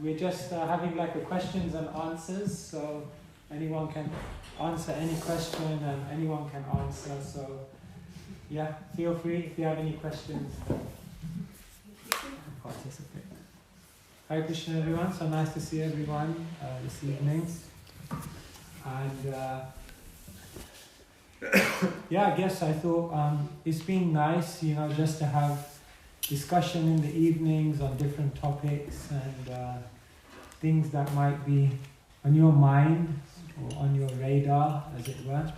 We're just having like a questions and answers, so anyone can answer any question and anyone can answer. So Yeah, feel free if you have any questions. Participate. Hare Krishna, everyone. So nice to see everyone this evening. And yeah, I guess I thought it's been nice, just to have discussion in the evenings on different topics and things that might be on your mind or on your radar, as it were.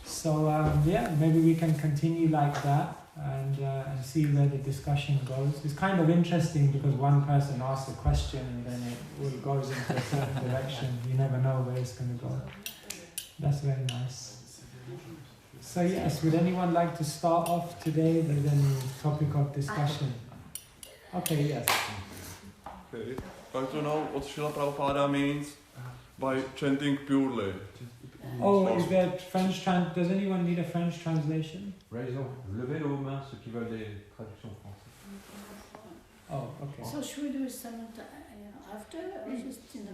So maybe we can continue like that and see where the discussion goes. It's kind of interesting because one person asks a question and then it all goes into a certain direction. You never know where it's going to go. That's very nice. So yes, would anyone like to start off today with any topic of discussion? Okay, yes. Okay. I want to know what Srila Prabhupada means by chanting purely. Oh, is there French does anyone need a French translation? Raison. Levez vos mains, ceux qui veulent des traductions françaises. Oh, okay. So should we do some after or just in the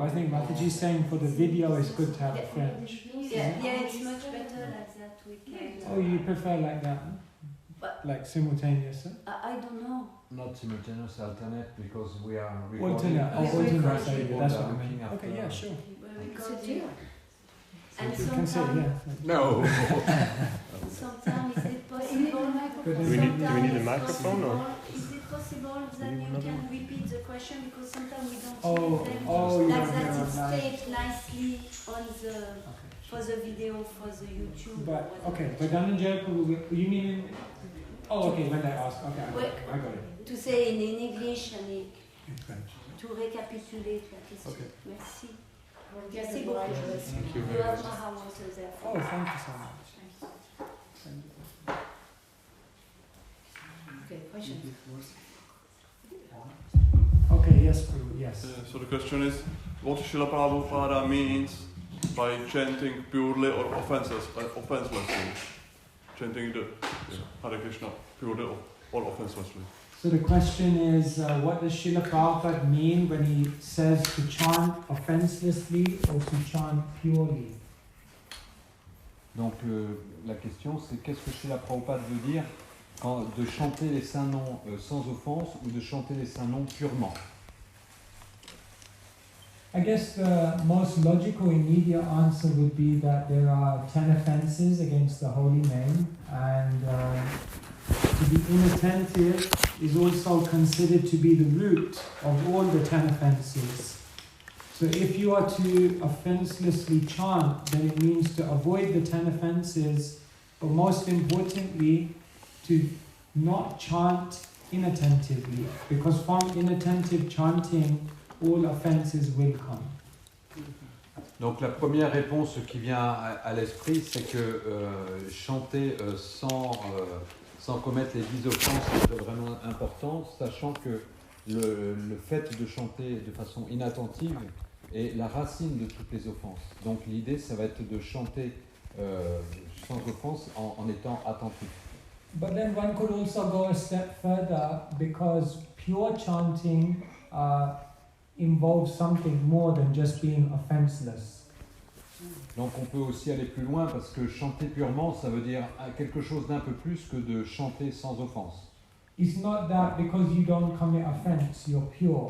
I think Mataji's saying for the video it's good to have French. Yeah, it's much better like that. We can. Oh, you prefer like that? But like simultaneous? Huh? I don't know. Not simultaneous, alternate, because we are recording. Alternate, sorry, that's what I mean. Okay, yeah, sure. And you can say, yeah. No. Sometimes is it possible? Do we need a microphone or? Is it possible that you can repeat the question because sometimes we don't hear them. Like that it's taped nicely on the for the video for the YouTube. But but Dhananjay, you mean? Oh, okay. When I ask, okay, I got it. To say in English and in French. To récapituler la question. Okay. Merci. Merci beaucoup. Thank you very much. Oh, thank you so much. Thank you. Okay, question. Okay, yes, Prabhu, yes. So the question is, what Srila Prabhupada means by chanting purely or offenselessly? Chanting the Hare Krishna purely or offenselessly. So the question is, what does Srila Prabhupada mean when he says to chant offenselessly or to chant purely? Donc la question c'est qu'est-ce que Srila Prabhupada veut dire de chanter les saints noms sans offense ou de chanter les saints noms purement? I guess the most logical immediate answer would be that there are 10 offenses against the holy name, and to be inattentive is also considered to be the root of all the 10 offenses. So if you are to offenselessly chant, then it means to avoid the 10 offenses, but most importantly, to not chant inattentively, because from inattentive chanting, all offenses will come. Donc la première réponse qui vient à l'esprit, c'est que chanter sans commettre les 10 offenses est vraiment important, sachant que le fait de chanter de façon inattentive est la racine de toutes les offenses. Donc l'idée, ça va être de chanter sans offense en étant attentif. But then one could also go a step further, because pure chanting involves something more than just being offenseless. Donc on peut aussi aller plus loin parce que chanter purement, ça veut dire quelque chose d'un peu plus que de chanter sans offense. It's not that because you don't commit offense, you're pure.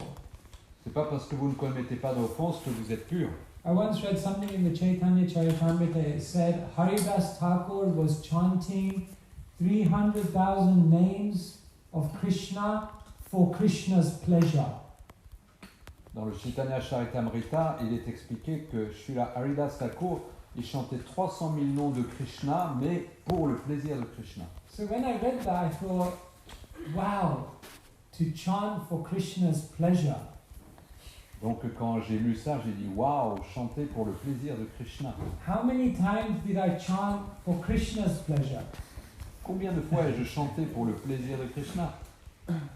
C'est pas parce que vous ne commettez pas d'offense que vous êtes pur. I once read something in the Chaitanya Charitamrita. It said Haridas Thakur was chanting 300,000 names of Krishna for Krishna's pleasure. Dans le Chaitanya Charitamrita, il est expliqué que Srila Haridas Thakur, il chantait 300 000 noms de Krishna, mais pour le plaisir de Krishna. So when I read that, I thought, wow, to chant for Krishna's pleasure. Donc quand j'ai lu ça, j'ai dit waouh, chanter pour le plaisir de Krishna. How many times did I chant for Krishna's pleasure? Combien de fois ai-je chanté pour le plaisir de Krishna?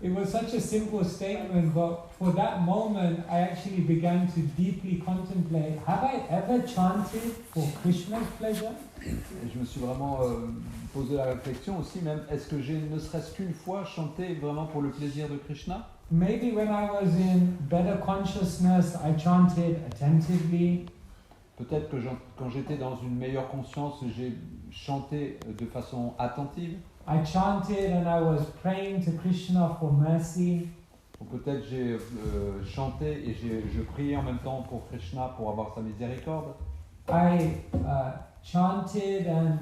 It was such a simple statement, but for that moment, I actually began to deeply contemplate, have I ever chanted for Krishna's pleasure? Et je me suis vraiment posé la réflexion aussi, même, est-ce que j'ai ne serait-ce qu'une fois chanté vraiment pour le plaisir de Krishna? Maybe when I was in better consciousness, I chanted attentively. Peut-être que quand j'étais dans une meilleure conscience, j'ai chanté de façon attentive. I chanted and I was praying to Krishna for mercy. Ou peut-être j'ai chanté et je priais en même temps pour Krishna pour avoir sa miséricorde. I chanted and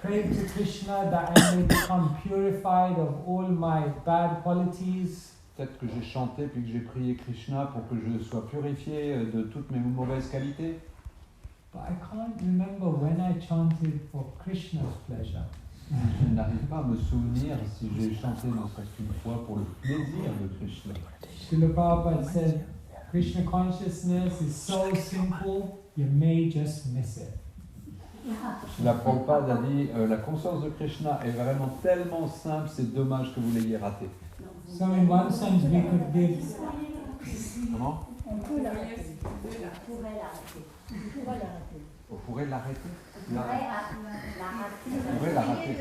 prayed to Krishna that I may become purified of all my bad qualities. Peut-être que j'ai chanté puis que j'ai prié Krishna pour que je sois purifié de toutes mes mauvaises qualités. But I can't remember when I chanted for Krishna's pleasure. Je n'arrive pas à me souvenir si j'ai chanté ne serait-ce qu'une fois pour le plaisir de Krishna. Srila Prabhupada said, Krishna consciousness is so simple, you may just miss it. La Prabhupada a dit la conscience de Krishna est vraiment tellement simple, c'est dommage que vous l'ayez raté. So in one sense we could give... Comment? On peut l'arrêter. On pourrait l'arrêter. On pourrait l'arrêter? On pourrait l'arrêter.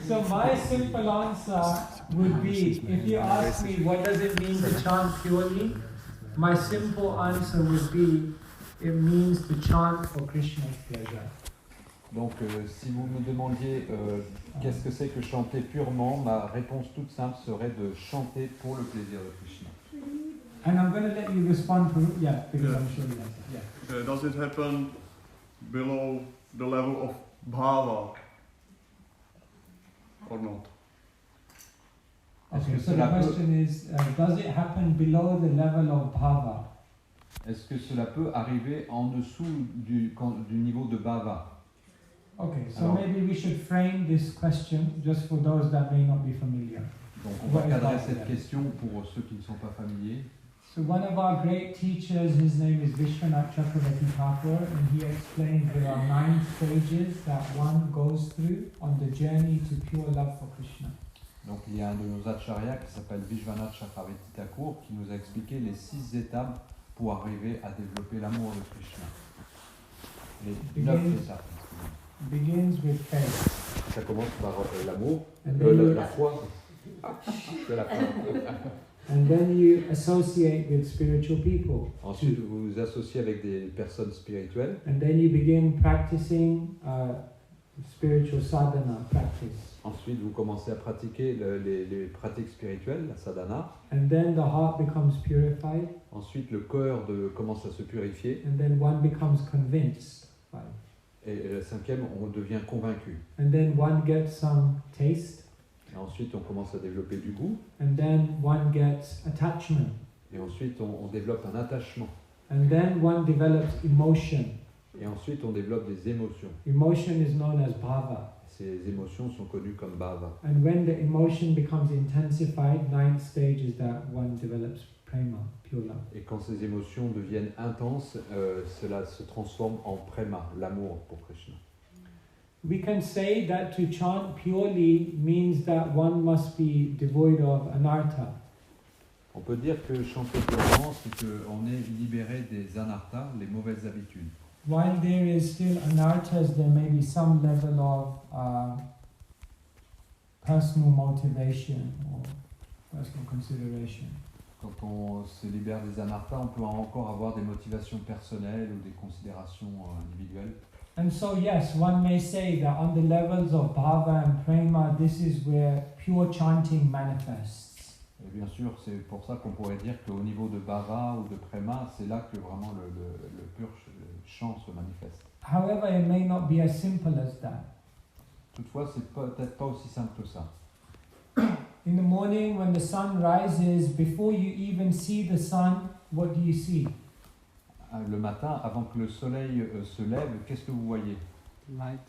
So my simple answer would be, if you ask me what does it mean to chant purely, my simple answer would be, it means to chant for Krishna's pleasure. Donc, si vous me demandiez qu'est-ce que c'est que chanter purement, ma réponse toute simple serait de chanter pour le plaisir de Krishna. And I'm going to let you respond to it, because I'm sure you answer. Does it happen below the level of bhava or not? Okay, so the question is, does it happen below the level of bhava? Est-ce que cela peut arriver en dessous du niveau de bhava? Okay, so maybe we should frame this question just for those that may not be familiar. Donc on va cadrer cette question pour ceux qui ne sont pas familiers. So one of our great teachers, his name is Vishwanath Chakravarti Thakur, and he explained there are 9 stages that one goes through on the journey to pure love for Krishna. Donc il y a un de nos acharyas qui s'appelle Vishwanath Chakravarti Thakur qui nous a expliqué les 6 étapes pour arriver à développer l'amour de Krishna. Les 9 étapes. Begins with faith. Ça commence par l'amour, la foi. C'est la fin. And then you associate with spiritual people. Ensuite, vous vous associez avec des personnes spirituelles. And then you begin practicing spiritual sadhana practice. Ensuite, vous commencez à pratiquer les pratiques spirituelles, la sadhana. And then the heart becomes purified. Ensuite, le cœur commence à se purifier. And then one becomes convinced. Et le 5e, on devient convaincu. And then one gets some taste. Et ensuite, on commence à développer du goût. And then one gets attachment. Et ensuite, on développe un attachement. And then one develops emotion. Et ensuite, on développe des émotions. Emotion is known as bhava. Ces émotions sont connues comme bhava. And when the emotion becomes intensified, 9th stage is that one develops prema, pure love. Et quand ces émotions deviennent intenses, cela se transforme en prema, l'amour pour Krishna. We can say that to chant purely means that one must be devoid of anartha. On peut dire que chanter purement, c'est qu'on est libéré des anarthas, les mauvaises habitudes. While there is still anarthas, there may be some level of personal motivation or personal consideration. Quand on se libère des anarthas, on peut encore avoir des motivations personnelles ou des considérations individuelles. And so yes, one may say that on the levels of bhava and prema, this is where pure chanting manifests. Et bien sûr, c'est pour ça qu'on pourrait dire qu'au niveau de bhava ou de prema, c'est là que vraiment le pur chant se manifeste. However, it may not be as simple as that. Toutefois, c'est peut-être pas aussi simple que ça. In the morning, when the sun rises, before you even see the sun, what do you see? Le matin, avant que le soleil se lève, qu'est-ce que vous voyez? Light.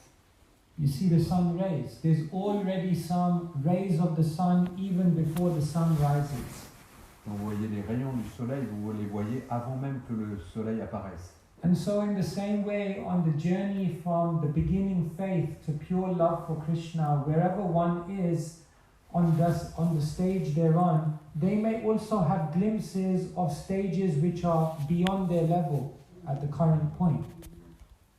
You see the sun rays. There's already some rays of the sun even before the sun rises. Vous voyez les rayons du soleil, vous les voyez avant même que le soleil apparaisse. And so in the same way, on the journey from the beginning faith to pure love for Krishna, wherever one is on the stage they're on, they may also have glimpses of stages which are beyond their level at the current point.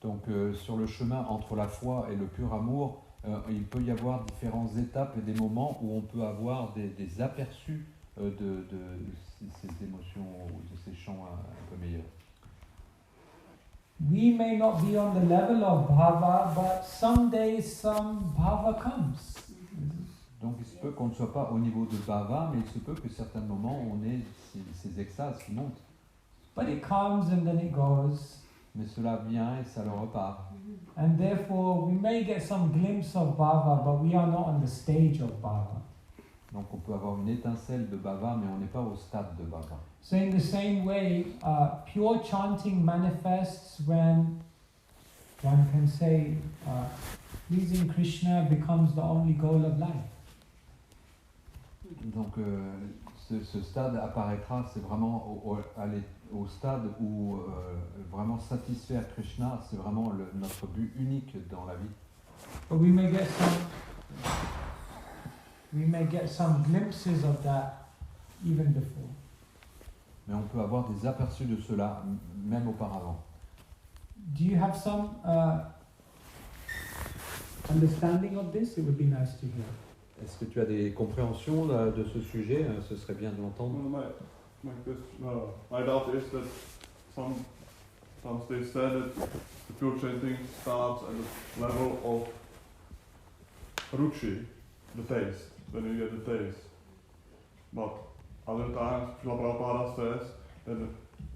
Donc sur le chemin entre la foi et le pur amour, il peut y avoir différentes étapes et des moments où on peut avoir des aperçus de ces émotions ou de ces chants un peu meilleurs. We may not be on the level of bhava, but some days some bhava comes. Donc il se peut qu'on ne soit pas au niveau de bhava, mais il se peut que certains moments on ait ces extases qui montent. But it comes and then it goes. Mais cela vient et ça le repart. And therefore we may get some glimpse of bhava, but we are not on the stage of bhava. Donc on peut avoir une étincelle de bhava, mais on n'est pas au stade de bhava. So in the same way, pure chanting manifests when one can say, pleasing Krishna becomes the only goal of life. Donc ce stade apparaîtra, c'est vraiment au stade où vraiment satisfaire Krishna, c'est vraiment notre but unique dans la vie. But we may get some glimpses of that even before. Mais on peut avoir des aperçus de cela même auparavant. Do you have some understanding of this? It would be nice to hear. Est-ce que tu as des compréhensions de ce sujet? Ce serait bien de l'entendre. My doubt is that sometimes they say that the pure chanting starts at the level of ruchi, the taste, when you get the taste. But other times, Srila Prabhupada says that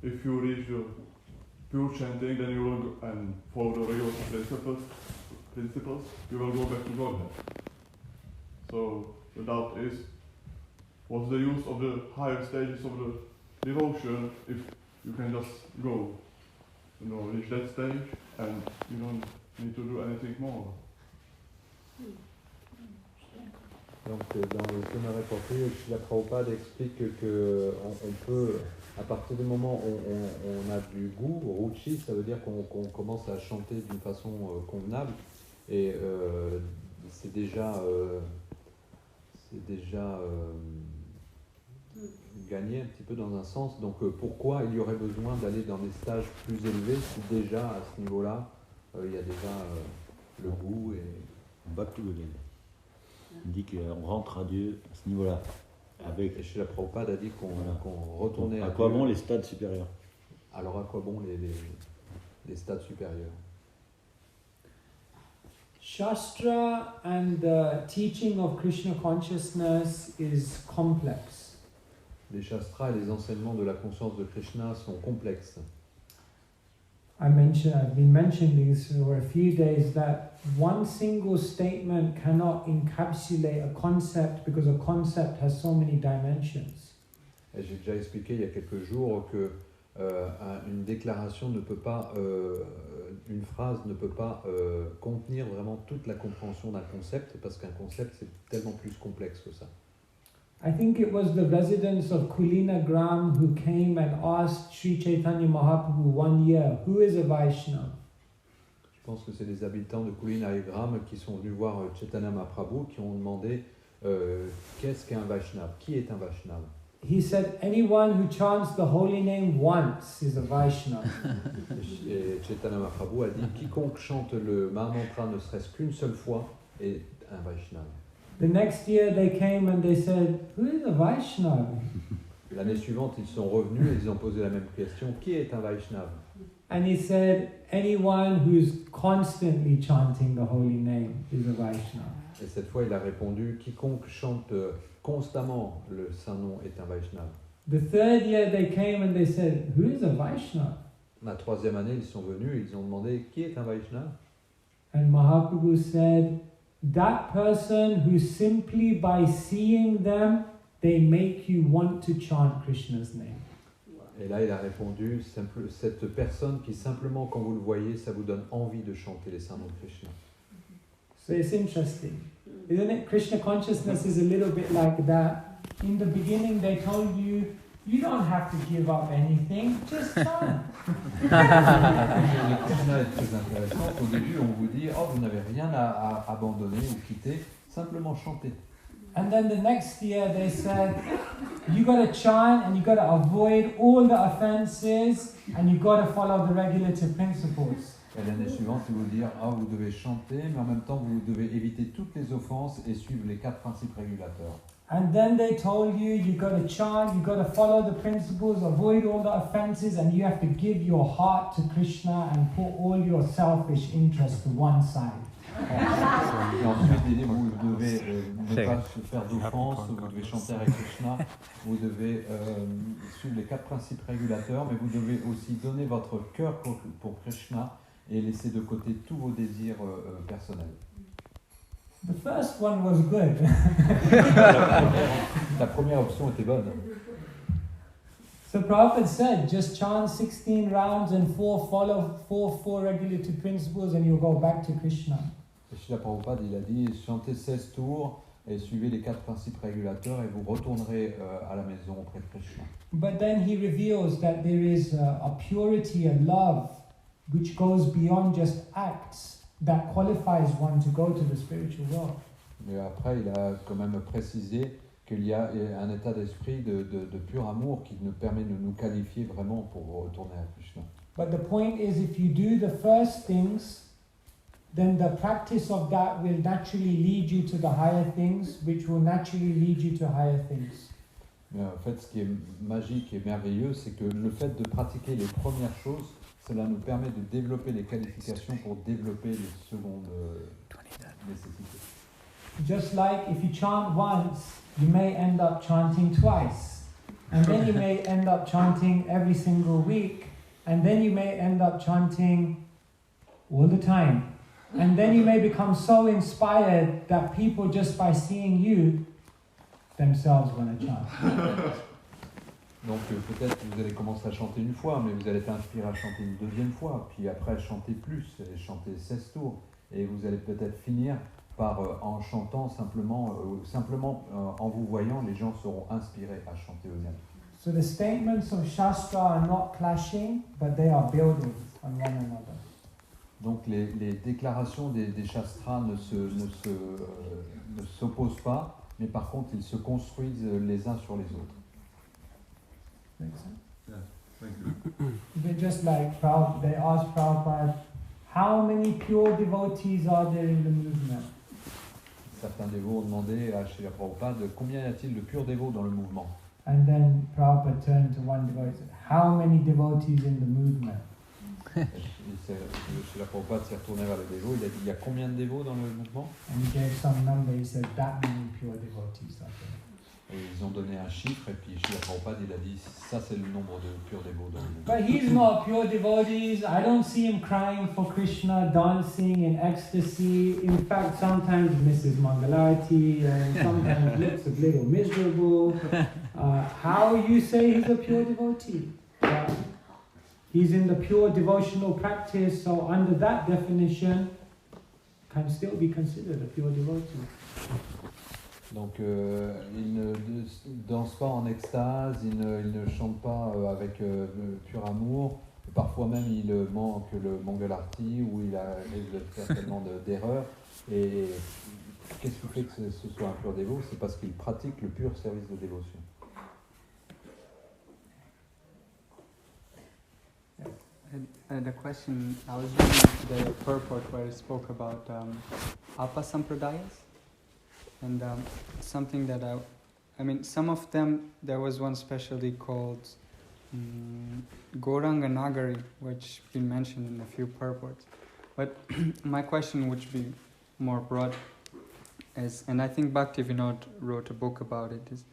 if you reach the pure chanting, then you will go and follow the regular principles, you will go back to Godhead. So the doubt is, what's the use of the higher stages of the devotion if you can just go, reach that stage and you don't need to do anything more? Donc dans le schéma reporté, la Prabhupada explique que on peut, à partir du moment où on a du goût, ruchi, ça veut dire qu'on commence à chanter d'une façon convenable et c'est déjà gagné un petit peu dans un sens. Donc pourquoi il y aurait besoin d'aller dans des stages plus élevés si déjà à ce niveau-là il y a déjà le goût et... Back to again. Il dit qu'on rentre à Dieu à ce niveau-là. Et chez la Prabhupada a dit qu'on retournait à quoi bon les stades supérieurs? Alors à quoi bon les stades supérieurs? Shastra and the teaching of Krishna consciousness is complex. Les shastras et les enseignements de la conscience de Krishna sont complexes. I've been mentioning this for a few days that one single statement cannot encapsulate a concept because a concept has so many dimensions. Et j'ai déjà expliqué il y a quelques jours que une déclaration ne peut pas, une phrase ne peut pas contenir vraiment toute la compréhension d'un concept parce qu'un concept c'est tellement plus complexe que ça. I think it was the residents of Kulina Gram who came and asked Sri Chaitanya Mahaprabhu one year, who is a Vaishnava? Je pense que c'est les habitants de Kulina et Gram qui sont venus voir Chaitanya Mahaprabhu qui ont demandé qu'est-ce qu'un Vaishnava? Qui est un Vaishnava? He said, anyone who chants the holy name once is a Vaishnava. Et Chaitanya Mahaprabhu a dit quiconque chante le Mahamantra ne serait-ce qu'une seule fois est un Vaishnava. The next year they came and they said, who is a Vaishnava? L'année suivante, ils sont revenus et ils ont posé la même question. Qui est un Vaishnava? And he said, anyone who's constantly chanting the holy name is a Vaishnava. Et cette fois, il a répondu, quiconque chante constamment le Saint-Nom est un Vaishnava. The third year they came and they said, who is a Vaishnava? La troisième année, ils sont venus et ils ont demandé, qui est un Vaishnava? And Mahaprabhu said, that person who simply by seeing them, they make you want to chant Krishna's name. Et là, il a répondu, cette personne qui simplement, quand vous le voyez, ça vous donne envie de chanter les saints noms de Krishna. So it's interesting, isn't it? Krishna consciousness is a little bit like that. In the beginning, they told you, you don't have to give up anything, just chant. Krishna est très intéressant. Au début, on vous dit, oh, vous n'avez rien à abandonner ou quitter, simplement chanter. And then the next year they said, you got to chant and you got to avoid all the offenses and you got to follow the regulative principles. Et l'année suivante, ils vont dire vous devez chanter, mais en même temps, vous devez éviter toutes les offenses et suivre les 4 principes régulateurs. And then they told you, you got to chant, you got to follow the principles, avoid all the offenses, and you have to give your heart to Krishna and put all your selfish interests to one side. Et ensuite, il dit vous devez ne pas faire d'offense, vous devez chanter avec Krishna, vous devez suivre les 4 principes régulateurs, mais vous devez aussi donner votre cœur pour Krishna et laisser de côté tous vos désirs personnels. The first one was good. La première option était bonne. So Prabhupada said, just chant 16 rounds and follow four regulative principles and you'll go back to Krishna. Et Srila Prabhupada, il a dit, chantez 16 tours et suivez les 4 principes régulateurs et vous retournerez à la maison auprès de Krishna. But then he reveals that there is a purity, a love, which goes beyond just acts, that qualifies one to go to the spiritual world. Mais après, il a quand même précisé qu'il y a un état d'esprit de pur amour qui nous permet de nous qualifier vraiment pour retourner à Krishna. But the point is, if you do the first things, then the practice of that will naturally lead you to the higher things, which will naturally lead you to higher things. Mais en fait, ce qui est magique et merveilleux, c'est que le fait de pratiquer les premières choses, cela nous permet de développer les qualifications pour développer les secondes nécessités. Just like if you chant once, you may end up chanting twice. And then you may end up chanting every single week. And then you may end up chanting all the time. And then you may become so inspired that people, just by seeing you, themselves want to chant. Donc peut-être que vous allez commencer à chanter une fois, mais vous allez être inspiré à chanter une deuxième fois, puis après chanter plus, et chanter 16 tours. Et vous allez peut-être finir par, en chantant simplement en vous voyant, les gens seront inspirés à chanter eux-mêmes. So the statements of Shastra are not clashing, but they are building on one another. Donc les déclarations des shastras ne s'opposent pas, mais par contre ils se construisent les uns sur les autres. Make sense? Yes, thank you. They're just like they asked Prabhupada, how many pure devotees are there in the movement? Certains dévots ont demandé à Srila Prabhupada combien y a-t-il de purs dévots dans le mouvement. And then Prabhupada turned to one devotee and said, how many devotees in the movement? Srila Prabhupada s'est retourné vers le dévot, il a dit il y a combien de dévots dans le mouvement? And he gave some number, he said, that many pure devotees are there. Et ils ont donné un chiffre, et puis Srila Prabhupada il a dit ça c'est le nombre de purs dévots dans le mouvement. But he's not a pure devotee. I don't see him crying for Krishna, dancing in ecstasy. In fact, sometimes he misses Mangalarti and sometimes looks a little miserable. How you say he's a pure devotee? He's in the pure devotional practice, so under that definition, can still be considered a pure devotee. Donc il ne danse pas en extase, il ne chante pas avec pur amour, parfois même il manque le Mangalarti ou il arrive de faire tellement d'erreurs. Et qu'est-ce qui fait que ce soit un pur dévot? C'est parce qu'il pratique le pur service de dévotion. And the question, I was reading the purport where it spoke about Apa Sampradayas. And something that I mean, some of them, there was one specialty called Gauranga Nagari, which has been mentioned in a few purports. But my question would be more broad, and I think Bhakti Vinod wrote a book about it, is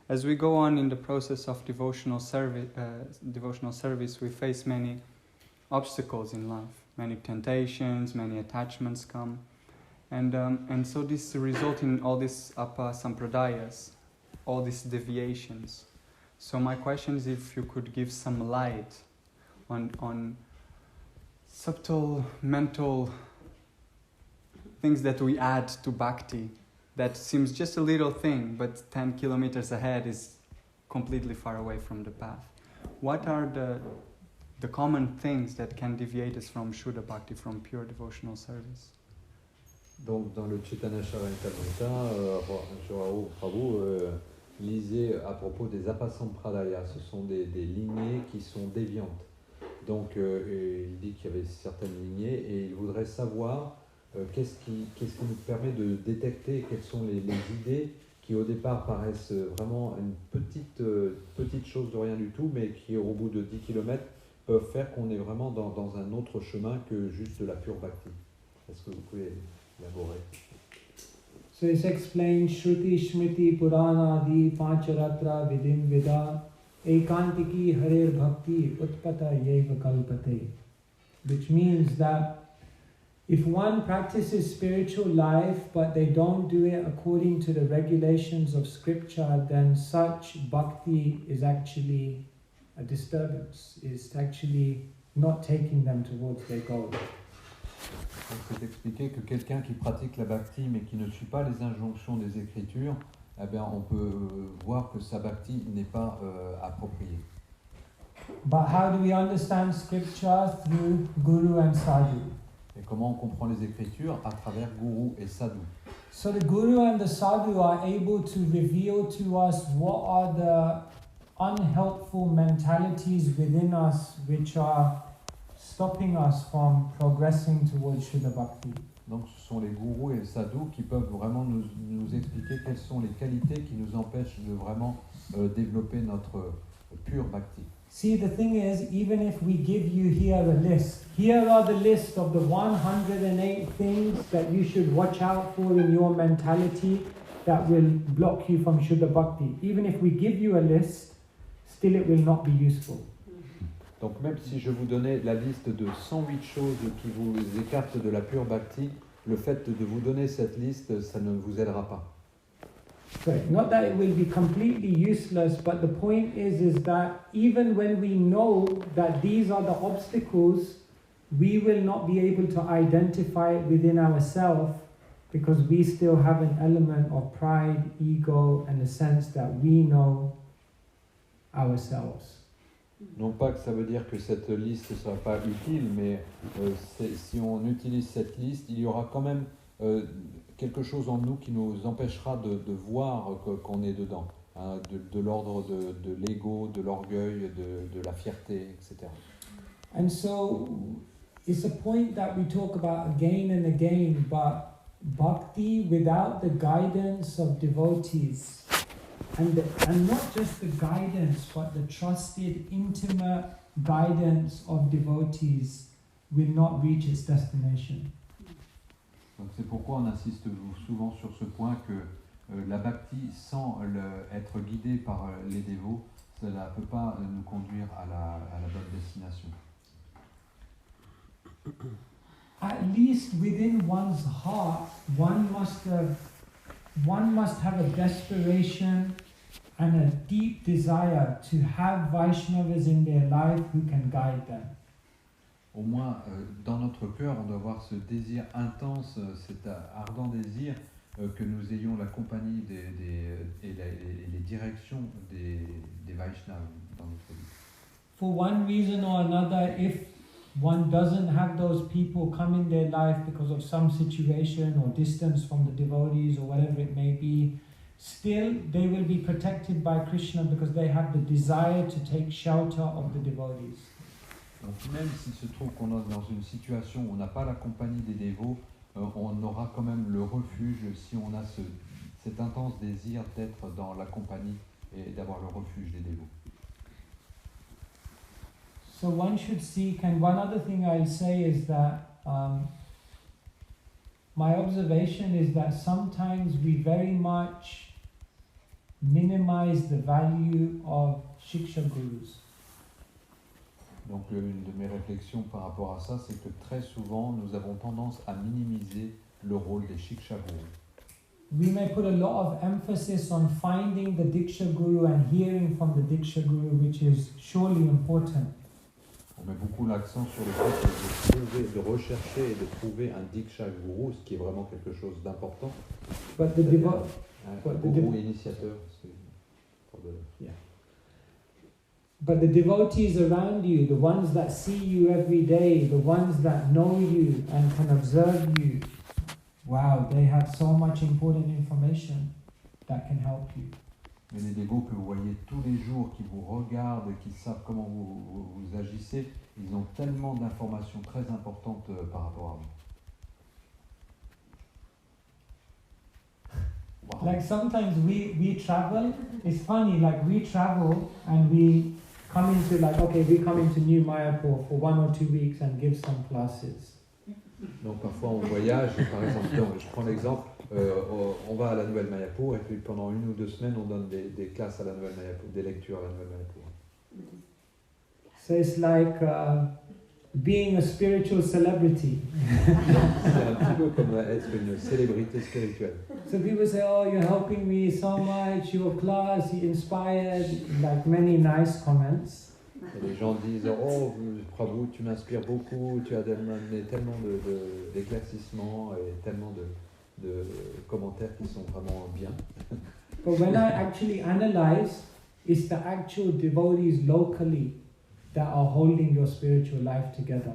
as we go on in the process of devotional service, we face many obstacles in life, many temptations, many attachments come. And so this results in all these Apa Sampradayas, all these deviations. So my question is if you could give some light on subtle mental things that we add to bhakti that seems just a little thing, but 10 kilometers ahead is completely far away from the path. What are the common things that can deviate us from Shuddha Bhakti, from pure devotional service? Donc dans le Chaitanya Charitamrita, Prabhu lisait à propos des Apasampradayas. Ce sont des lignées qui sont déviantes. Donc et il dit qu'il y avait certaines lignées et il voudrait savoir qu'est-ce qui nous permet de détecter quelles sont les idées qui au départ paraissent vraiment une petite chose de rien du tout, mais qui au bout de 10 km peuvent faire qu'on est vraiment dans un autre chemin que juste de la pure bhakti. Est-ce que vous pouvez élaborer? So it's explained Shruti Shmriti Purana Adi Pancharatra Vidim Vida Ekantiki Harer Bhakti Utpata Yeva Kalpate, which means that if one practices spiritual life but they don't do it according to the regulations of scripture, then such bhakti is actually a disturbance, is actually not taking them towards their goal. C'est expliqué que quelqu'un qui pratique la bhakti mais qui ne suit pas les injonctions des Écritures, eh bien, on peut voir que sa bhakti n'est pas appropriée. But how do we understand scripture? Through Guru and Sadhu. Et comment on comprend les Écritures? À travers Guru et Sadhu. So the Guru and the Sadhu are able to reveal to us what are the unhelpful mentalities within us which are stopping us from progressing towards Shuddha Bhakti. Donc ce sont les gourous et les sadhus qui peuvent vraiment nous expliquer quelles sont les qualités qui nous empêchent de vraiment développer notre pure bhakti. See, the thing is, even if we give you here a list, here are the list of the 108 things that you should watch out for in your mentality that will block you from Shuddha Bhakti. Even if we give you a list, still it will not be useful. Donc même si je vous donnais la liste de 108 choses qui vous écartent de la pure bhakti, le fait de vous donner cette liste, ça ne vous aidera pas. Right. Not that it will be completely useless, but the point is that even when we know that these are the obstacles, we will not be able to identify it within ourselves because we still have an element of pride, ego, and the sense that we know ourselves. Non pas que ça veut dire que cette liste ne sera pas utile, mais si on utilise cette liste, il y aura quand même quelque chose en nous qui nous empêchera de voir qu'on est dedans, hein, de l'ordre de l'ego, de l'orgueil, de la fierté, etc. And so it's a point that we talk about again and again, but bhakti without the guidance of devotees, and not just the guidance, but the trusted, intimate guidance of devotees will not reach its destination. Donc c'est pourquoi on insiste souvent sur ce point que la bhakti, sans être guidée par les dévots, cela ne peut pas nous conduire à la bonne destination. At least within one's heart, one must have a desperation and a deep desire to have Vaishnavas in their life who can guide them. Au moins, dans notre cœur, on doit avoir ce désir intense, cet ardent désir que nous ayons la compagnie et les directions des Vaishnavas dans notre vie. For one reason or another, if one doesn't have those people come in their life because of some situation or distance from the devotees or whatever it may be, still they will be protected by Krishna because they have the desire to take shelter of the devotees. Donc même s'il se trouve qu'on est dans une situation où on n'a pas la compagnie des dévots, on aura quand même le refuge si on a cet intense désir d'être dans la compagnie et d'avoir le refuge des dévots. So one should seek, and one other thing I'll say is that my observation is that sometimes we very much minimize the value of Shiksha Gurus. Donc une de mes réflexions par rapport à ça, c'est que très souvent nous avons tendance à minimiser le rôle des Shiksha Gurus. We may put a lot of emphasis on finding the Diksha Guru and hearing from the Diksha Guru, which is surely important. On met beaucoup l'accent sur le fait de rechercher et de trouver un Diksha Guru, ce qui est vraiment quelque chose d'important. But the Guru initiateur. But the devotees around you, the ones that see you every day, the ones that know you and can observe you, wow, they have so much important information that can help you. Mais les dévots que vous voyez tous les jours, qui vous regardent, qui savent comment vous agissez, ils ont tellement d'informations très importantes par rapport à vous. Wow. Like sometimes we travel, it's funny, like we travel and we come into we come into New Mayapur for 1 or 2 weeks and give some classes. Donc parfois on voyage, par exemple, je prends l'exemple, on va à la Nouvelle Mayapur et puis pendant 1 ou 2 semaines on donne des classes à la Nouvelle Mayapur, des lectures à la Nouvelle Mayapur. So it's like being a spiritual celebrity. C'est un petit peu comme être une célébrité spirituelle. So people say, oh, you're helping me so much, your class, you inspired, like many nice comments. Et les gens disent, oh Prabhu, tu m'inspires beaucoup, tu as amené tellement d'éclaircissements et tellement de commentaires qui sont vraiment bien. But when I actually analyze, it's the actual devotees locally that are holding your spiritual life together.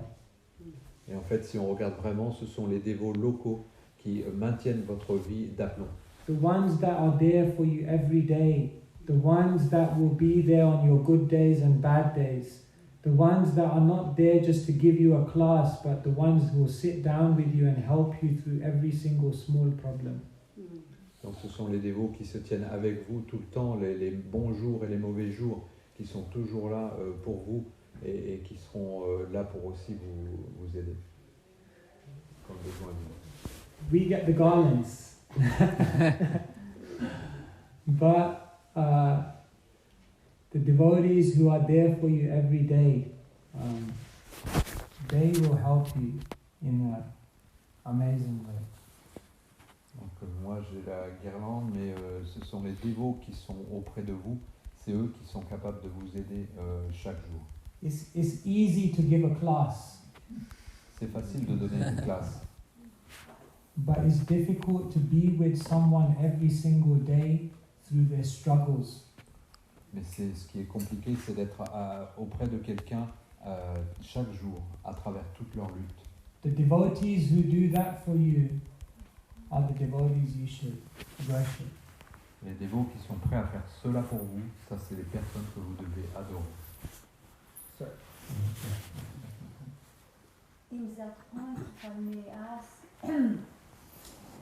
Et en fait, si on regarde vraiment, ce sont les dévots locaux qui maintiennent votre vie d'aplomb. The ones that are there for you every day, the ones that will be there on your good days and bad days, the ones that are not there just to give you a class, but the ones who will sit down with you and help you through every single small problem. Donc ce sont les dévots qui se tiennent avec vous tout le temps, les bons jours et les mauvais jours, qui sont toujours là pour vous et qui seront là pour aussi vous aider. Comme besoin de vous. We get the garlands. But the devotees who are there for you every day, they will help you in an amazing way. Donc moi j'ai la guirlande, mais ce sont les dévots qui sont auprès de vous, c'est eux qui sont capables de vous aider chaque jour. It's easy to give a class. C'est facile de donner une classe, But it's difficult to be with someone every single day through their struggles. mais ce qui est compliqué, c'est d'être auprès de quelqu'un chaque jour, à travers toutes leurs luttes. The devotees who do that for you are the devotees you should worship. Les dévots qui sont prêts à faire cela pour vous, ça c'est les personnes que vous devez adorer. In that point, if I may ask,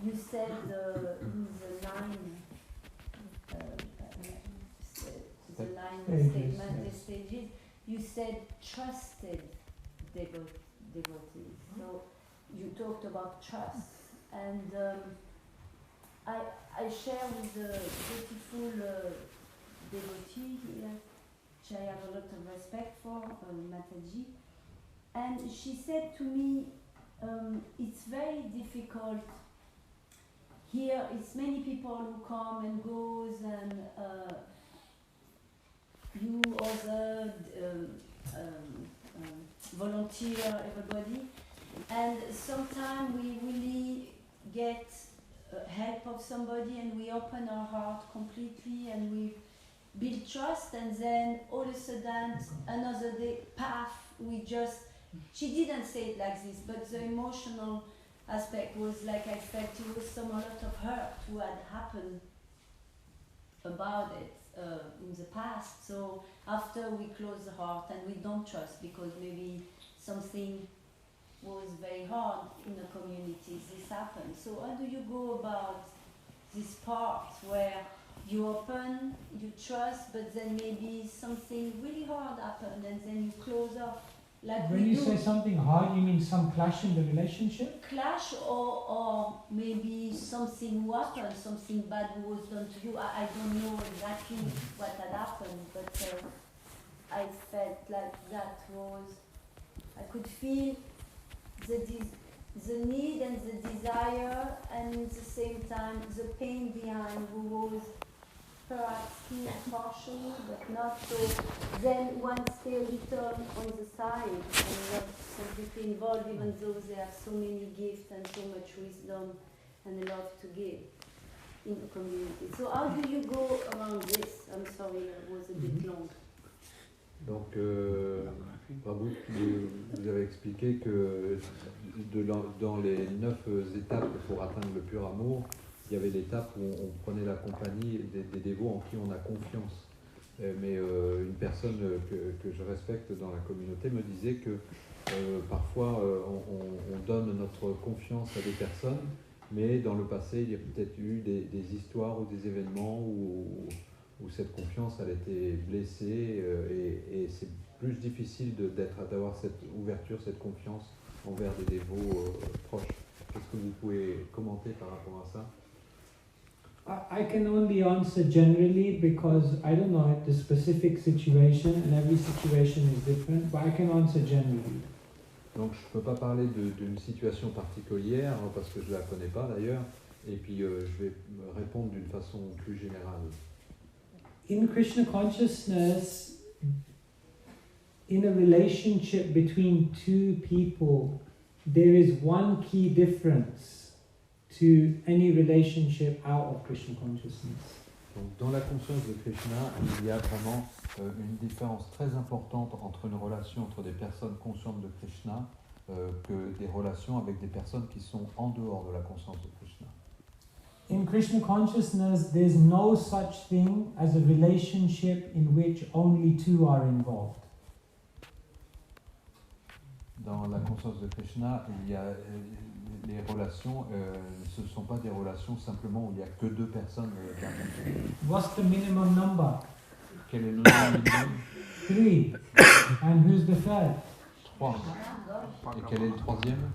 you said in the line, statement, the stages, you said trusted devotees. So you talked about trust, and I share with the beautiful devotee here, which I have a lot of respect for, Mataji. And she said to me, it's very difficult. Here, it's many people who come and goes, and you other volunteer, everybody. And sometimes we really get help of somebody, and we open our heart completely, and we build trust, and then all of a sudden, another day, path, we just. She didn't say it like this, but the emotional aspect was like I felt it was a lot of hurt who had happened about it in the past. So after we close the heart and we don't trust because maybe something was very hard in the community, this happened. So how do you go about this part where you open, you trust, but then maybe something really hard happened and then you close off? Like when you say something hard, you mean some clash in the relationship? Clash or maybe something happened, something bad was done to you. I don't know exactly what had happened, but I felt like that was, I could feel the need and the desire, and at the same time the pain behind who was perhaps still partially, but not so. Then one stay a little on the side and not completely involved, even though they have so many gifts and so much wisdom and a lot to give in the community. So how do you go around this? I'm sorry, it was a bit long. Donc, Prabhu, vous avez expliqué que dans les 9 étapes pour atteindre le pur amour, il y avait l'étape où on prenait la compagnie des dévots en qui on a confiance. Mais une personne que je respecte dans la communauté me disait que parfois on donne notre confiance à des personnes, mais dans le passé il y a peut-être eu des histoires ou des événements où cette confiance elle a été blessée et c'est plus difficile d'avoir cette ouverture, cette confiance envers des dévots proches. Est-ce que vous pouvez commenter par rapport à ça? I can only answer generally because I don't know the specific situation and every situation is different, but I can answer generally. Donc je ne peux pas parler d'une situation particulière parce que je ne la connais pas d'ailleurs et puis je vais répondre d'une façon plus générale. In Krishna consciousness, in a relationship between two people, there is one key difference to any relationship out of Krishna consciousness. Donc, dans la conscience de Krishna, il y a vraiment une différence très importante entre une relation entre des personnes conscientes de Krishna que des relations avec des personnes qui sont en dehors de la conscience de Krishna. In Krishna consciousness, there's no such thing as a relationship in which only two are involved. Dans la conscience de Krishna, il y a les relations, ce ne sont pas des relations simplement où il n'y a que deux personnes. What's the minimum number? Quel est le nombre minimum? 3. And who's the third? 3. Et quel est le troisième?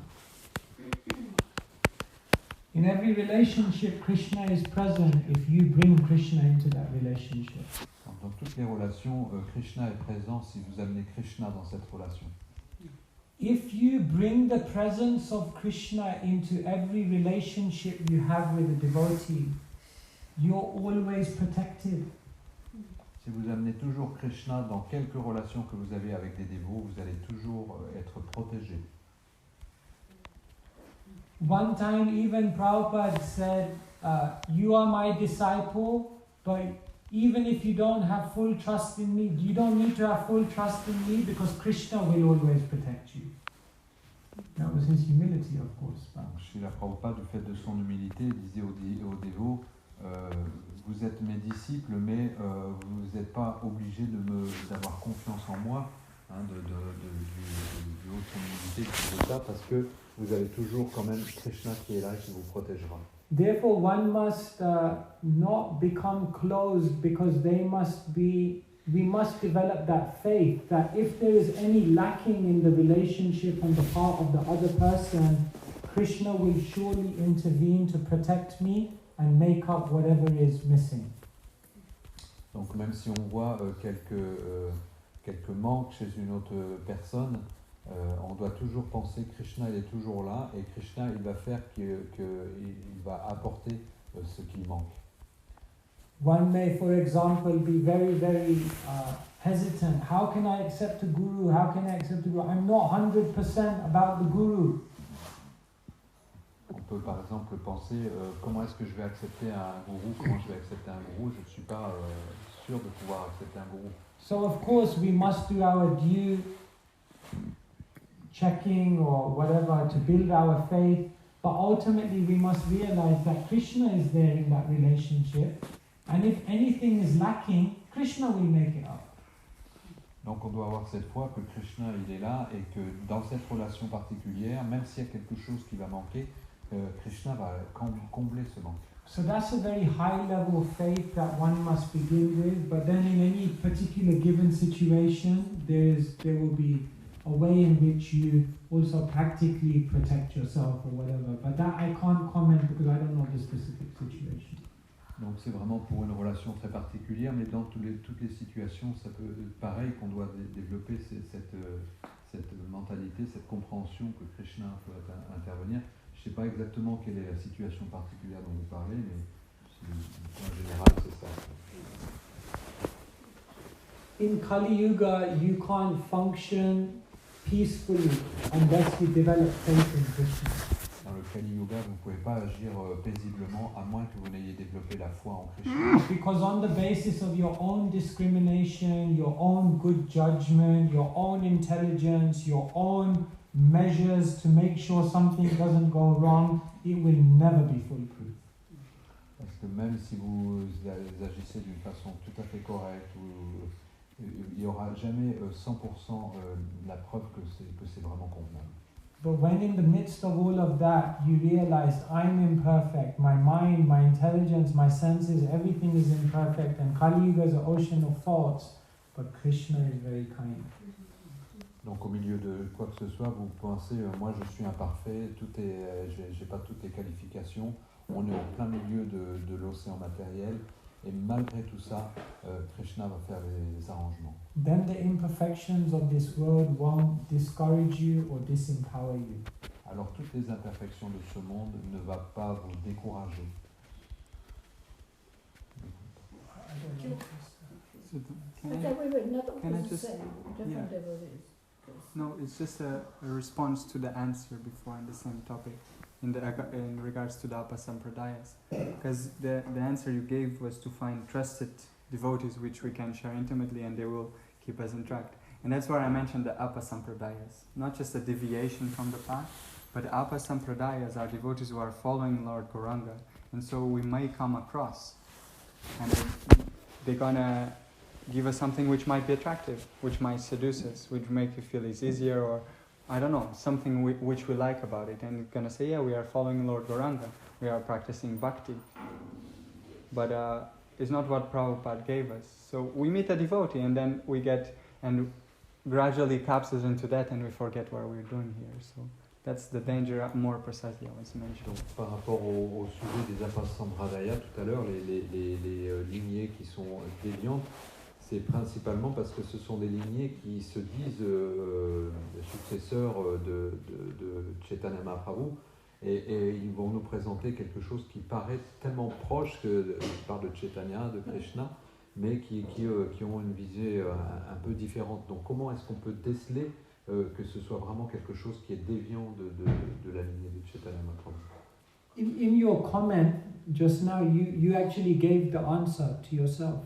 In every relationship, Krishna is present if you bring Krishna into that relationship. Dans toutes les relations, Krishna est présent si vous amenez Krishna dans cette relation. If you bring the presence of Krishna into every relationship you have with a devotee, you're always protected. Si vous amenez toujours Krishna dans quelques relations que vous avez avec des dévots, vous allez toujours être protégé. One time even Prabhupada said, you are my disciple, but even if you don't have full trust in me, you don't need to have full trust in me because Krishna will always protect you. That was his humility, of course. Srila Prabhupada, du fait de son humilité, disait aux dévots, vous êtes mes disciples, mais vous n'êtes pas obligés d'avoir confiance en moi, du haut de son humilité, de ça, parce que vous avez toujours quand même Krishna qui est là et qui vous protégera. Therefore, one must not become closed because we must develop that faith that if there is any lacking in the relationship on the part of the other person, Krishna will surely intervene to protect me and make up whatever is missing. Donc même si on voit quelques manques chez une autre personne, on doit toujours penser que Krishna il est toujours là et Krishna il va faire qu'il va apporter ce qui manque. One may, for example, be very, very hesitant. How can I accept a guru? How can I accept a guru? I'm not 100% about the guru. On peut par exemple penser comment est-ce que je vais accepter un gourou? Comment je vais accepter un gourou? Je ne suis pas sûr de pouvoir accepter un gourou. So of course we must do our due checking or whatever to build our faith, but ultimately we must realize that Krishna is there in that relationship, and if anything is lacking, Krishna will make it up. Donc on doit avoir cette foi que Krishna il est là et que dans cette relation particulière, même s'il y a quelque chose qui va manquer, Krishna va combler ce manque. So that's a very high level of faith that one must begin with, but then in any particular given situation, there will be a way in which you also practically protect yourself or whatever. But that I can't comment because I don't know the specific situation. Donc c'est vraiment pour une relation très particulière, mais dans toutes les situations, ça peut être pareil qu'on doit développer cette mentalité, cette compréhension que Krishna peut intervenir. Je ne sais pas exactement quelle est la situation particulière dont vous parlez, mais en général c'est ça. In Kali Yuga, you can't function peacefully unless you develop faith in Krishna. Dans le Kali Yuga, vous ne pouvez pas agir paisiblement à moins que vous n'ayez développé la foi en Krishna. Because on the basis of your own discrimination, your own good judgment, your own intelligence, your own measures to make sure something doesn't go wrong, it will never be foolproof. que même si vous agissez d'une façon tout à fait correcte, il n'y aura jamais 100% la preuve que c'est vraiment convenable. But when in the midst of all of that, you realize I'm imperfect, my mind, my intelligence, my senses, everything is imperfect, and Kali Yuga is an ocean of faults, but Krishna is very kind. Donc au milieu de quoi que ce soit, vous pensez, moi je suis imparfait, j'ai pas toutes les qualifications, on est au plein milieu de l'océan matériel, et malgré tout ça, Krishna va faire les arrangements. Then the imperfections of this world won't discourage you or disempower you. Alors toutes les imperfections de ce monde ne vont pas vous décourager. Can I just, no, it's just a response to the answer before on the same topic in regards to the Apasampradayas. Because the answer you gave was to find trusted devotees which we can share intimately and they will keep us on track. And that's why I mentioned the Apasampradayas. Not just a deviation from the path, but Apasampradayas are devotees who are following Lord Gauranga. And so we may come across and they're gonna give us something which might be attractive, which might seduce us, which make you feel it's easier or, I don't know, something which we like about it. And you're going to say, yeah, we are following Lord Gauranga, we are practicing bhakti. But it's not what Prabhupada gave us. So we meet a devotee and then we get, and gradually captures into that and we forget what we're doing here. So that's the danger, more precisely, I was mentioning. Donc par rapport au sujet des Apasampradayas tout à l'heure, les lignées qui sont déviantes, c'est principalement parce que ce sont des lignées qui se disent successeurs de Chaitanya Mahaprabhu et ils vont nous présenter quelque chose qui paraît tellement proche que parle de Chaitanya, de Krishna, mais qui ont une visée un peu différente. Donc comment est-ce qu'on peut déceler que ce soit vraiment quelque chose qui est déviant de la lignée de Chaitanya Mahaprabhu? In your comment just now, you actually gave the answer to yourself.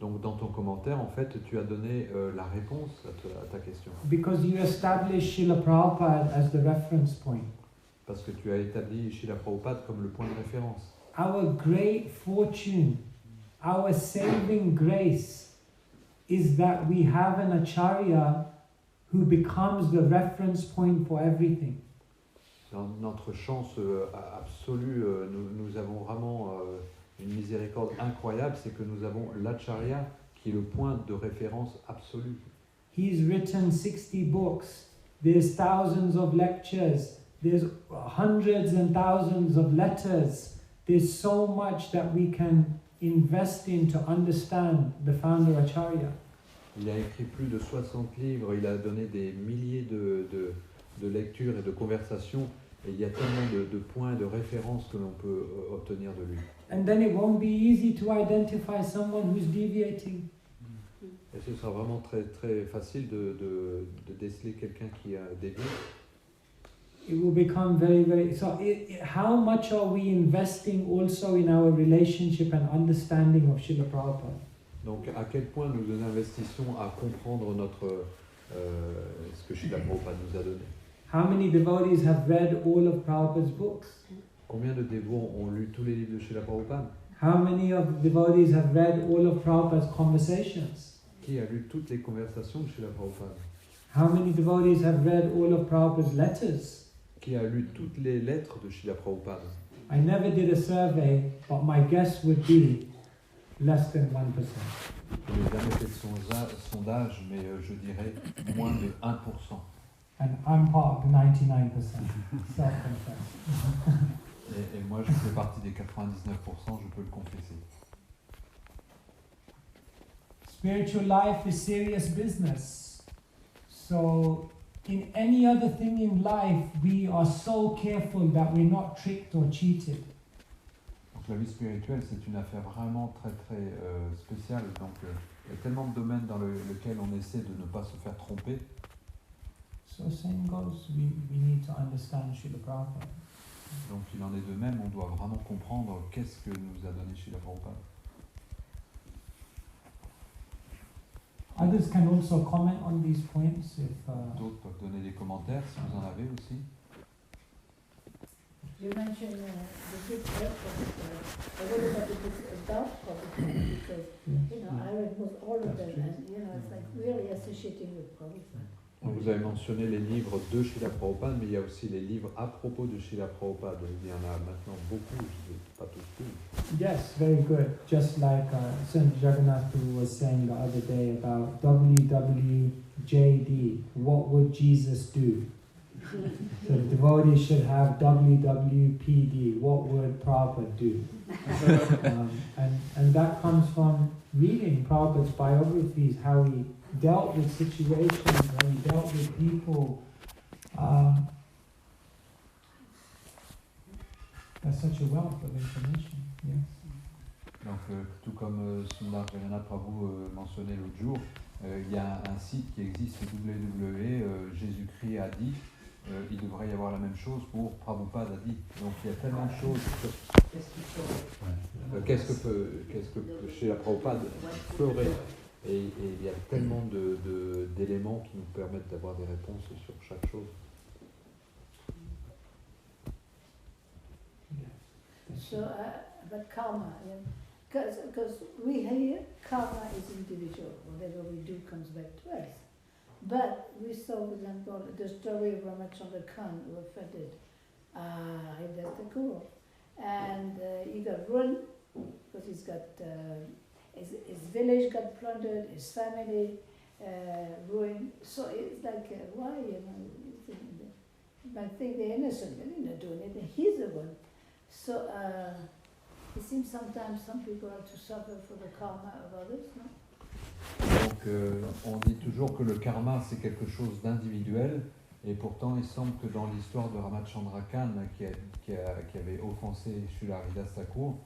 Donc dans ton commentaire, en fait, tu as donné la réponse à ta question. Because you established Srila Prabhupada as the reference point. Parce que tu as établi Srila Prabhupada comme le point de référence. Our great fortune, our saving grace is that we have an acharya who becomes the reference point for everything. Dans notre chance absolue, nous avons vraiment une miséricorde incroyable, c'est que nous avons l'acharya qui est le point de référence absolu. He's written 60 books, there's thousands of lectures, there's hundreds and thousands of letters, there's so much that we can invest in to understand the founder acharya. Il a écrit plus de 60 livres, il a donné des milliers de lectures et de conversations, et il y a tellement de points de référence que l'on peut obtenir de lui. And then it won't be easy to identify someone who's deviating. Et ce sera vraiment très, très facile de déceler quelqu'un qui a dévié. It will become very, very... So how much are we investing also in our relationship and understanding of Srila Prabhupada? Donc à quel point nous investissons à comprendre ce que Srila Prabhupada nous a donné. How many devotees have read all of Prabhupada's books? Combien de dévots ont lu tous les livres de Srila Prabhupada? How many of devotees have read all of Prabhupada's conversations? Qui a lu toutes les conversations de Srila Prabhupada? How many devotees have read all of Prabhupada's letters? Qui a lu toutes les lettres de Srila Prabhupada? I never did a survey, but my guess would be less than 1%. Je n'ai jamais fait de sondage, mais je dirais moins de 1%. And I'm part of the 99%, self-confessed. Et moi, je fais partie des 99%, je peux le confesser. Spiritual life is serious business. So, in any other thing in life, we are so careful that we're not tricked or cheated. Donc la vie spirituelle, c'est une affaire vraiment très très spéciale. Donc il y a tellement de domaines dans lesquels on essaie de ne pas se faire tromper. So same goes, we need to understand Srila Prabhupada. Donc il en est de même, on doit vraiment comprendre qu'est-ce que nous a donné Srila Prabhupada. Others can also comment on these points if... D'autres peuvent donner des commentaires si vous en avez aussi. You mentioned the good help I wonder about the book about Prabhupada because, I read most all of them and, it's like really associating with Prabhupada. Vous avez mentionné les livres de Srila Prabhupada, mais il y a aussi les livres à propos de Srila Prabhupada. Il y en a maintenant beaucoup, je ne sais pas tous. Yes, very good. Just like Sant Jagannath was saying the other day about WWJD, what would Jesus do? So the devotees should have WWPD, what would Prabhupada do? And that comes from reading Prabhupada's biographies, how he dealt with situations, how he dealt with people. That's such a wealth of information. Yes. Donc, tout comme Sundar Jagannath Prabhu mentionnait l'autre jour, il y a un site qui existe, Jésus-Christ a dit, il devrait y avoir la même chose pour Prabhupada a dit. Donc il y a tellement de choses. Qu'est-ce que chez la Prabhupada ferait et il y a tellement d'éléments qui nous permettent d'avoir des réponses sur chaque chose. So, but karma, because we hear karma is individual. Whatever we do comes back to us. But we saw, for example, the story of Ramachandra Khan, who offended Haridas Thakur. And he got ruined because he's got, his village got plundered, his family ruined. So it's like, why? I think they're innocent, they didn't do anything. He's the one. So it seems sometimes some people have to suffer for the karma of others, no? Donc on dit toujours que le karma c'est quelque chose d'individuel et pourtant il semble que dans l'histoire de Ramachandra Khan qui avait offensé Srila Haridas Thakur,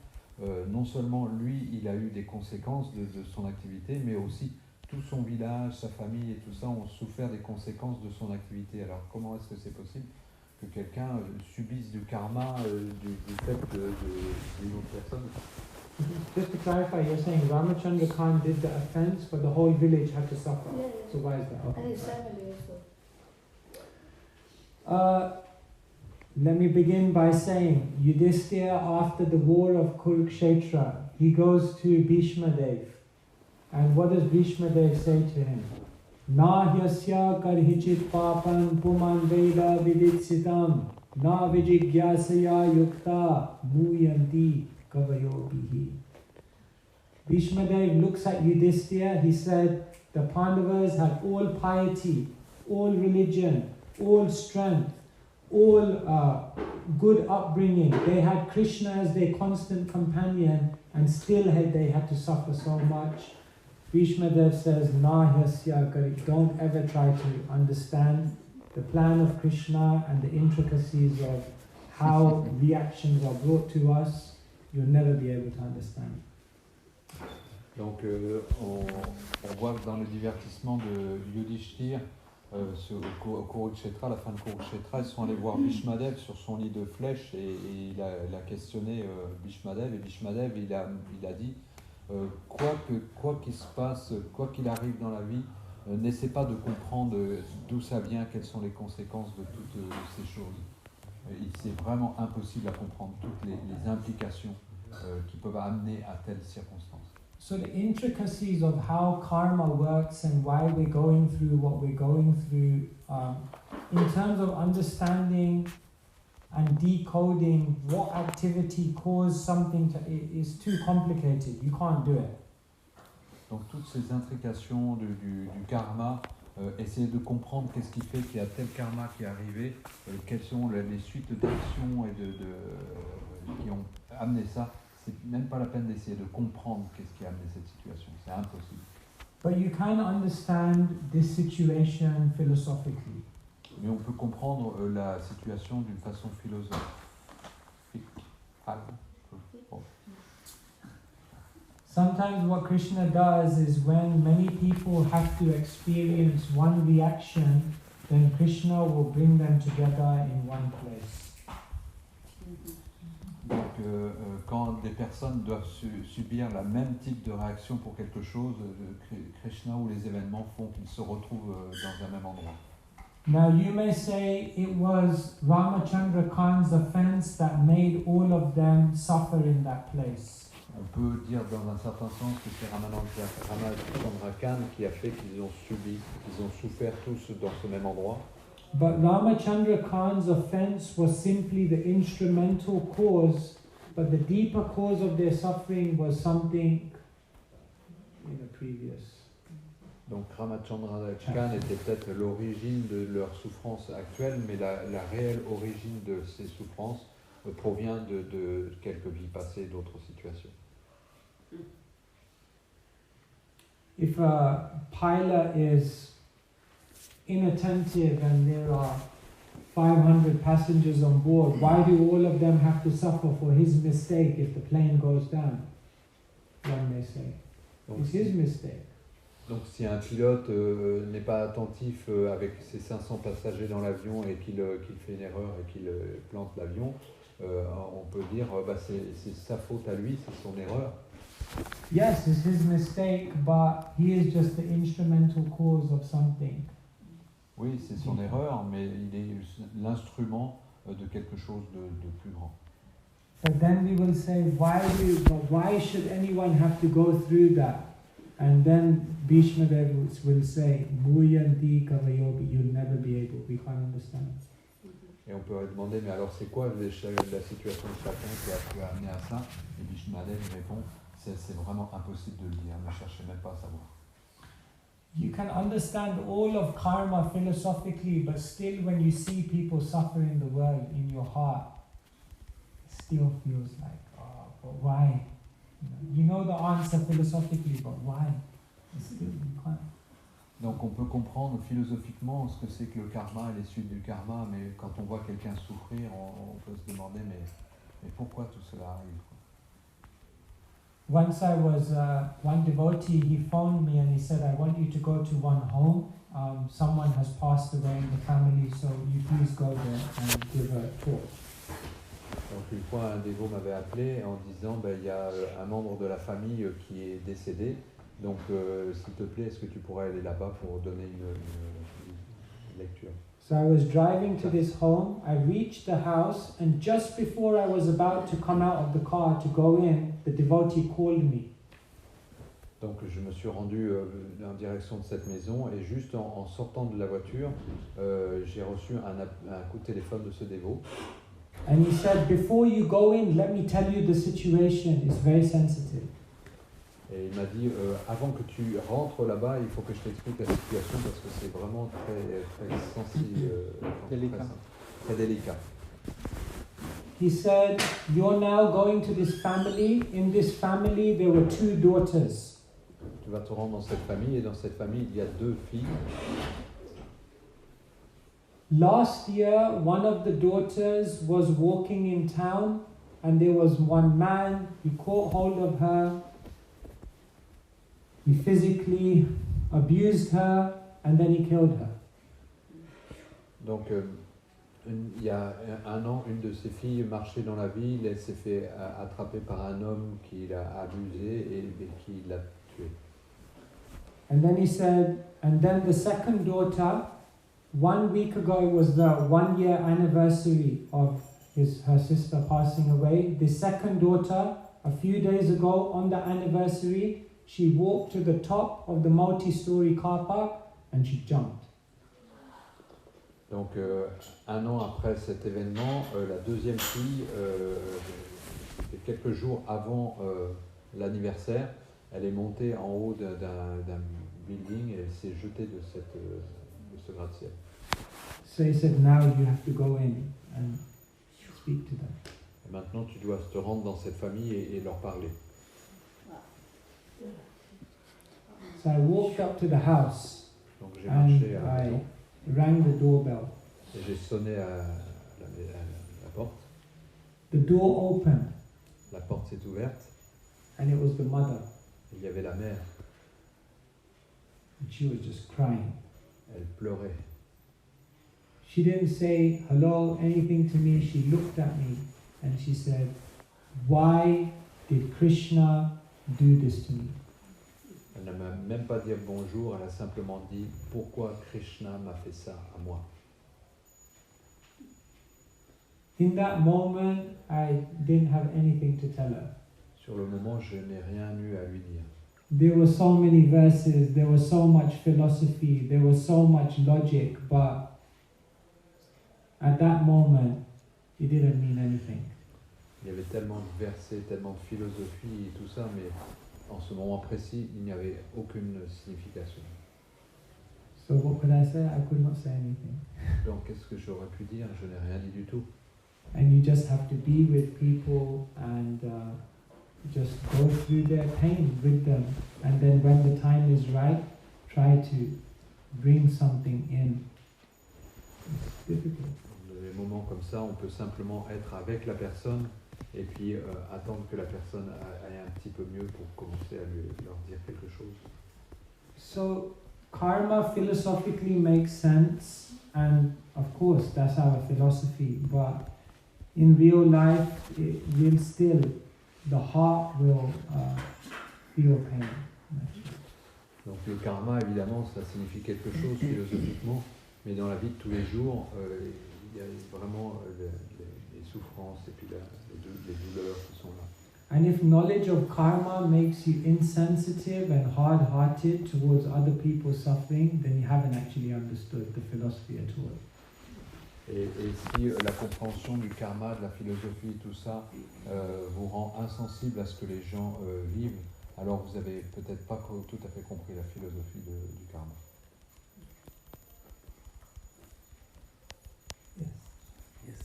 non seulement lui il a eu des conséquences de son activité mais aussi tout son village, sa famille et tout ça ont souffert des conséquences de son activité. Alors comment est-ce que c'est possible que quelqu'un subisse du karma du fait d'une autre personne? Just to clarify, you're saying Ramachandra Khan did the offense, but the whole village had to suffer. Yeah. So why is that? Okay. And his family also. Let me begin by saying, Yudhishthira, after the war of Kurukshetra, he goes to Bhishma Dev. And what does Bhishma Dev say to him? Na hyasya karhichit papan puman veda viditsitam na vijigyasaya yukta muyanti. Bhishma Dev looks at Yudhishthira. He said, the Pandavas had all piety, all religion, all strength, all good upbringing. They had Krishna as their constant companion and still they had to suffer so much. Bhishma Dev says, Na hyasya kari, don't ever try to understand the plan of Krishna and the intricacies of how reactions are brought to us. You'll never be able to understand. Donc on voit que dans le divertissement de Yudhishthir, au Kurukshetra, à la fin de Kurukshetra, ils sont allés voir Bhishma Dev sur son lit de flèches et il a questionné Bhishma Dev et Bhishma Dev il a dit quoi qu'il se passe, quoi qu'il arrive dans la vie, n'essaie pas de comprendre d'où ça vient, quelles sont les conséquences de toutes ces choses. C'est vraiment impossible à comprendre toutes les implications qui peuvent amener à telles circonstances. So the intricacies of how karma works and why we're going through what we're going through, in terms of understanding and decoding what activity caused something to, is too complicated. You can't do it. Donc toutes ces intrications du karma, essayer de comprendre qu'est-ce qui fait qu'il y a tel karma qui est arrivé, quelles sont les suites d'actions et qui ont amené ça. C'est même pas la peine d'essayer de comprendre qu'est-ce qui a amené cette situation. C'est impossible. But you can understand this situation philosophically. Mais on peut comprendre la situation d'une façon philosophique. Sometimes what Krishna does is when many people have to experience one reaction, then Krishna will bring them together in one place. Donc quand des personnes doivent subir la même type de réaction pour quelque chose, Krishna ou les événements font qu'ils se retrouvent dans un même endroit. Now you may say it was Ramachandra Khan's offense that made all of them suffer in that place. On peut dire dans un certain sens que c'est Ramachandra Khan qui a fait qu'ils ont souffert tous dans ce même endroit. But Ramachandra Khan's offense was simply the instrumental cause, but the deeper cause of their suffering was something in a previous. Donc Ramachandra Khan était peut-être l'origine de leur souffrance actuelle, mais la réelle origine de ces souffrances provient de quelques vies passées et d'autres situations. If a pilot is inattentive and there are 500 passengers on board, why do all of them have to suffer for his mistake if the plane goes down? One may say. It's his mistake. Donc si un pilote n'est pas attentif avec ses 500 passagers dans l'avion et qu'il fait une erreur et qu'il plante l'avion, on peut dire c'est sa faute à lui, c'est son erreur. Yes, it's his mistake, but he is just the instrumental cause of something. Oui, c'est son erreur, mais il est l'instrument de quelque chose de plus grand. But then we will say, why should anyone have to go through that? And then Bhishma Dev will say, Bhuyanti Kavayogi, you'll never be able, we can't understand. Et on peut demander, mais alors c'est quoi la situation de chacun qui a pu amener à ça? Et Bhishma Dev répond, c'est vraiment impossible de le dire, ne cherchez même pas à savoir. You can understand all of karma philosophically, but still when you see people suffer in the world, in your heart, it still feels like, oh, but why? You know the answer philosophically, but why? Still, you can't. Donc on peut comprendre philosophiquement ce que c'est que le karma et les suites du karma, mais quand on voit quelqu'un souffrir, on peut se demander, mais pourquoi tout cela arrive? Once I was, one devotee, he phoned me and he said, I want you to go to one home. Someone has passed away in the family, so you please go there and give a talk. Donc une fois, un dévot m'avait appelé en disant, il y a un membre de la famille qui est décédé, donc s'il te plaît, est-ce que tu pourrais aller là-bas pour donner une lecture? So I was driving to this home, I reached the house, and just before I was about to come out of the car to go in, the devotee called me. Donc je me suis rendu en direction de cette maison et juste en sortant de la voiture, j'ai reçu un coup de téléphone de ce dévot. And he said, before you go in, let me tell you the situation is very sensitive. Et il m'a dit, avant que tu rentres là-bas, il faut que je t'explique la situation parce que c'est vraiment très sensible, très délicat. He said, you're now going to this family. In this family, there were 2 daughters. Tu vas te rendre dans cette famille et dans cette famille, il y a 2 filles. Last year, one of the daughters was walking in town and there was one man, he caught hold of her, he physically abused her and then he killed her. Donc, il y a un an, une de ses filles marchait dans la ville, elle s'est fait attraper par un homme qui l'a abusée et qui l'a tuée. And then he said, and then the second daughter, 1 week ago was the 1-year anniversary of her sister passing away. The second daughter, a few days ago on the anniversary, she walked to the top of the multi-story car park and she jumped. Donc, un an après cet événement, la deuxième fille, quelques jours avant l'anniversaire, elle est montée en haut d'un building et elle s'est jetée de ce gratte-ciel. So he said, now you have to go in and speak to them. Et maintenant, tu dois te rendre dans cette famille et leur parler. So I walked up to the house Donc, j'ai and marché à la I maison rang the doorbell. et j'ai sonné à la porte. The door opened La porte s'est ouverte and it was the mother. et il y avait la mère. And she was just crying. Elle pleurait. She didn't say hello, anything to me. She looked at me and she said, why did Krishna do this to me? Elle ne m'a même pas dit bonjour, elle a simplement dit pourquoi Krishna m'a fait ça à moi. in that moment, I didn't have anything to tell her. Sur le moment, je n'ai rien eu à lui dire. There were so many verses, there was so much philosophy, there was so much logic, but at that moment, it didn't mean anything. Il y avait tellement de versets, tellement de philosophie et tout ça, mais en ce moment précis, il n'y avait aucune signification. So what could I say? I could not say anything. Donc, qu'est-ce que j'aurais pu dire? Je n'ai rien dit du tout. And you just have to be with people and just go through their pain with them. And then when the time is right, try to bring something in. It's difficult. Dans des moments comme ça, on peut simplement être avec la personne et puis attendre que la personne aille un petit peu mieux pour commencer à leur dire quelque chose. So, karma philosophically makes sense, and of course that's our philosophy, but in real life it will still, the heart will feel pain. Donc le karma, évidemment, ça signifie quelque chose philosophiquement, mais dans la vie de tous les jours, il y a vraiment les souffrances et puis les douleurs qui sont là. And if knowledge of karma makes you insensitive and hard-hearted towards other people's suffering, then you haven't actually understood the philosophy at all. Et si la compréhension du karma, de la philosophie, tout ça, vous rend insensible à ce que les gens vivent, alors vous n'avez peut-être pas tout à fait compris la philosophie du karma. Yes.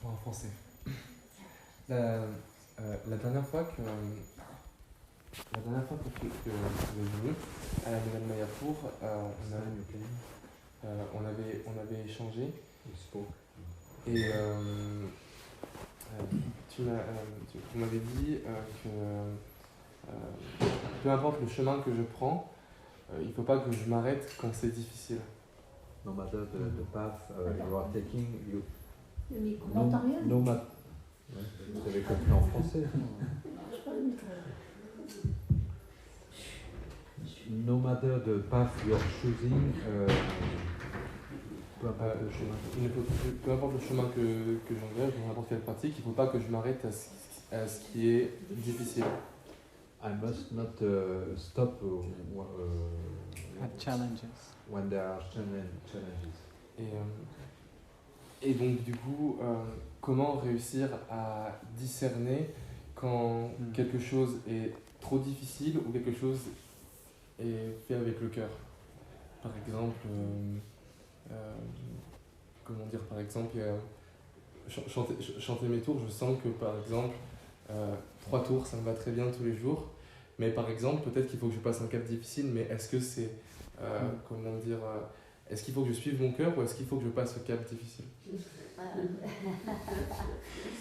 Bon, en français. La dernière fois que tu es venu à la nouvelle Mayapur, on avait échangé et tu m'avais dit que peu importe le chemin que je prends, il ne faut pas que je m'arrête quand c'est difficile. No matter the path you are taking, Le micro, on n'entend rien. no matter. Vous avez compris en français. No matter the path you are choosing, peu importe le chemin. Peu importe le chemin que j'engage, dans n'importe quelle pratique, il ne faut pas que je m'arrête à ce qui est difficile. I must not stop At challenges. when there are challenges. Et donc du coup, comment réussir à discerner quand quelque chose est trop difficile ou quelque chose est fait avec le cœur. Par exemple, chanter mes tours, je sens que par exemple 3 tours ça me va très bien tous les jours, mais par exemple peut-être qu'il faut que je passe un cap difficile, mais est-ce que c'est est-ce qu'il faut que je suive mon cœur ou est-ce qu'il faut que je passe ce cap difficile?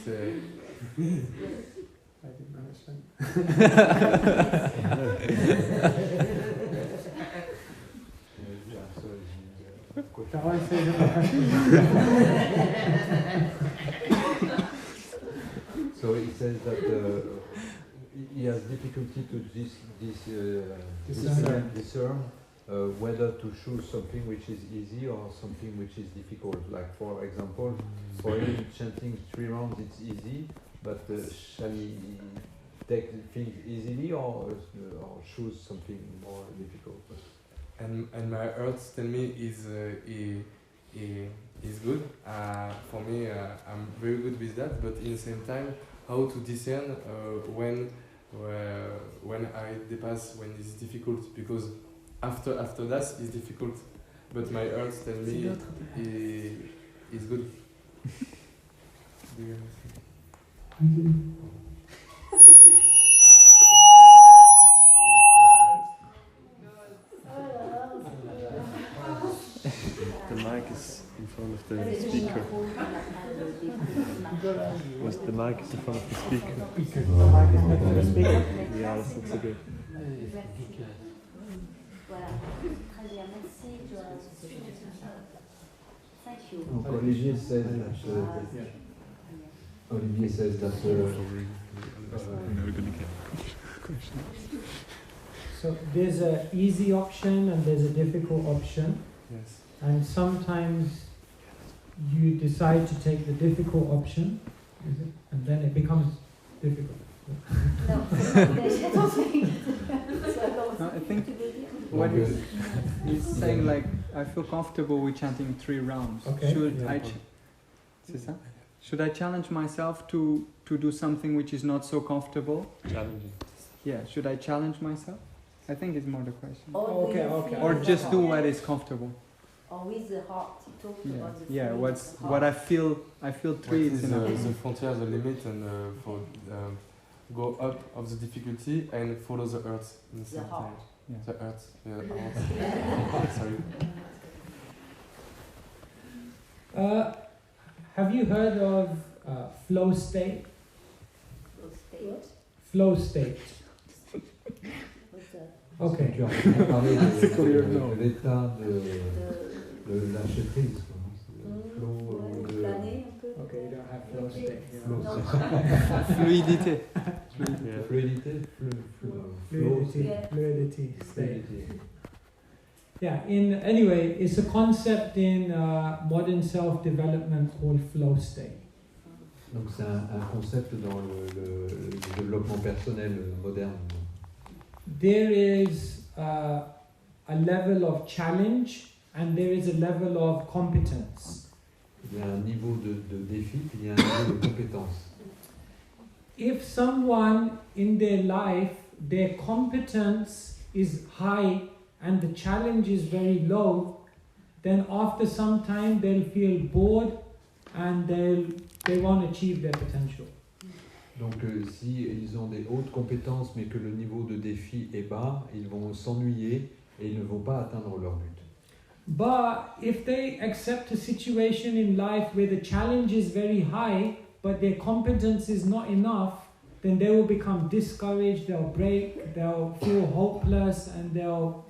C'est... So he says that he has difficulty to discern whether to choose something which is easy or something which is difficult. Like for example, for him chanting 3 rounds it's easy, but shall he take things easily or choose something more difficult? And my heart tell me is good. For me, I'm very good with that. But in the same time, how to discern when I depass when it's difficult, because after that it's difficult. But my heart tell me is good. Do you understand? The mic is in front of the speaker. Was the mic is in front of the speaker? The mic is in front of the speaker? Yeah, that's not so good. Voilà, très bien, merci. Thank you. Donc Olivier says that So there's an easy option and there's a difficult option. Yes. And sometimes you decide to take the difficult option, is it? And then it becomes difficult. No, I don't think. No, I think what he's saying, like, I feel comfortable with chanting 3 rounds. Okay. C'est ça? Should I challenge myself to do something which is not so comfortable? Challenging. Yeah, should I challenge myself? I think it's more the question. Or Okay, do you okay. feel Or the just do heart? what is comfortable. Or with the heart. He talked Yeah, about the yeah. feeling What's of the what I heart. feel? I feel 3 What is is enough. the frontier, the limit, and for go up of the difficulty and follow the earth in the same heart. time. Yeah. The earth, heart. Sorry. Have you heard of flow state? Those states. Flow state. What's that? Okay. Tu as parlé no. de l'état The de lâcher prise, quoi, non? C'est le flow ouais, ou de planer un peu. Okay, you don't have flow state. You flow. know. Fluidité. Yeah. Fluidité, Fluidity, Yeah. fluidity state. fluidité. Yeah. Anyway, it's a concept in modern self-development called flow state. Donc c'est un concept dans le développement personnel moderne. There is a level of challenge and there is a level of competence. Il y a un niveau de défi, puis il y a un niveau de compétence. If someone in their life, their competence is high and the challenge is very low, then after some time they'll feel bored and they won't achieve their potential. Donc si ils ont des hautes compétences mais que le niveau de défi est bas, ils vont s'ennuyer et ils ne vont pas atteindre leur but. But if they accept a situation in life where the challenge is very high but their competence is not enough, then they will become discouraged, they'll break, they'll feel hopeless and they'll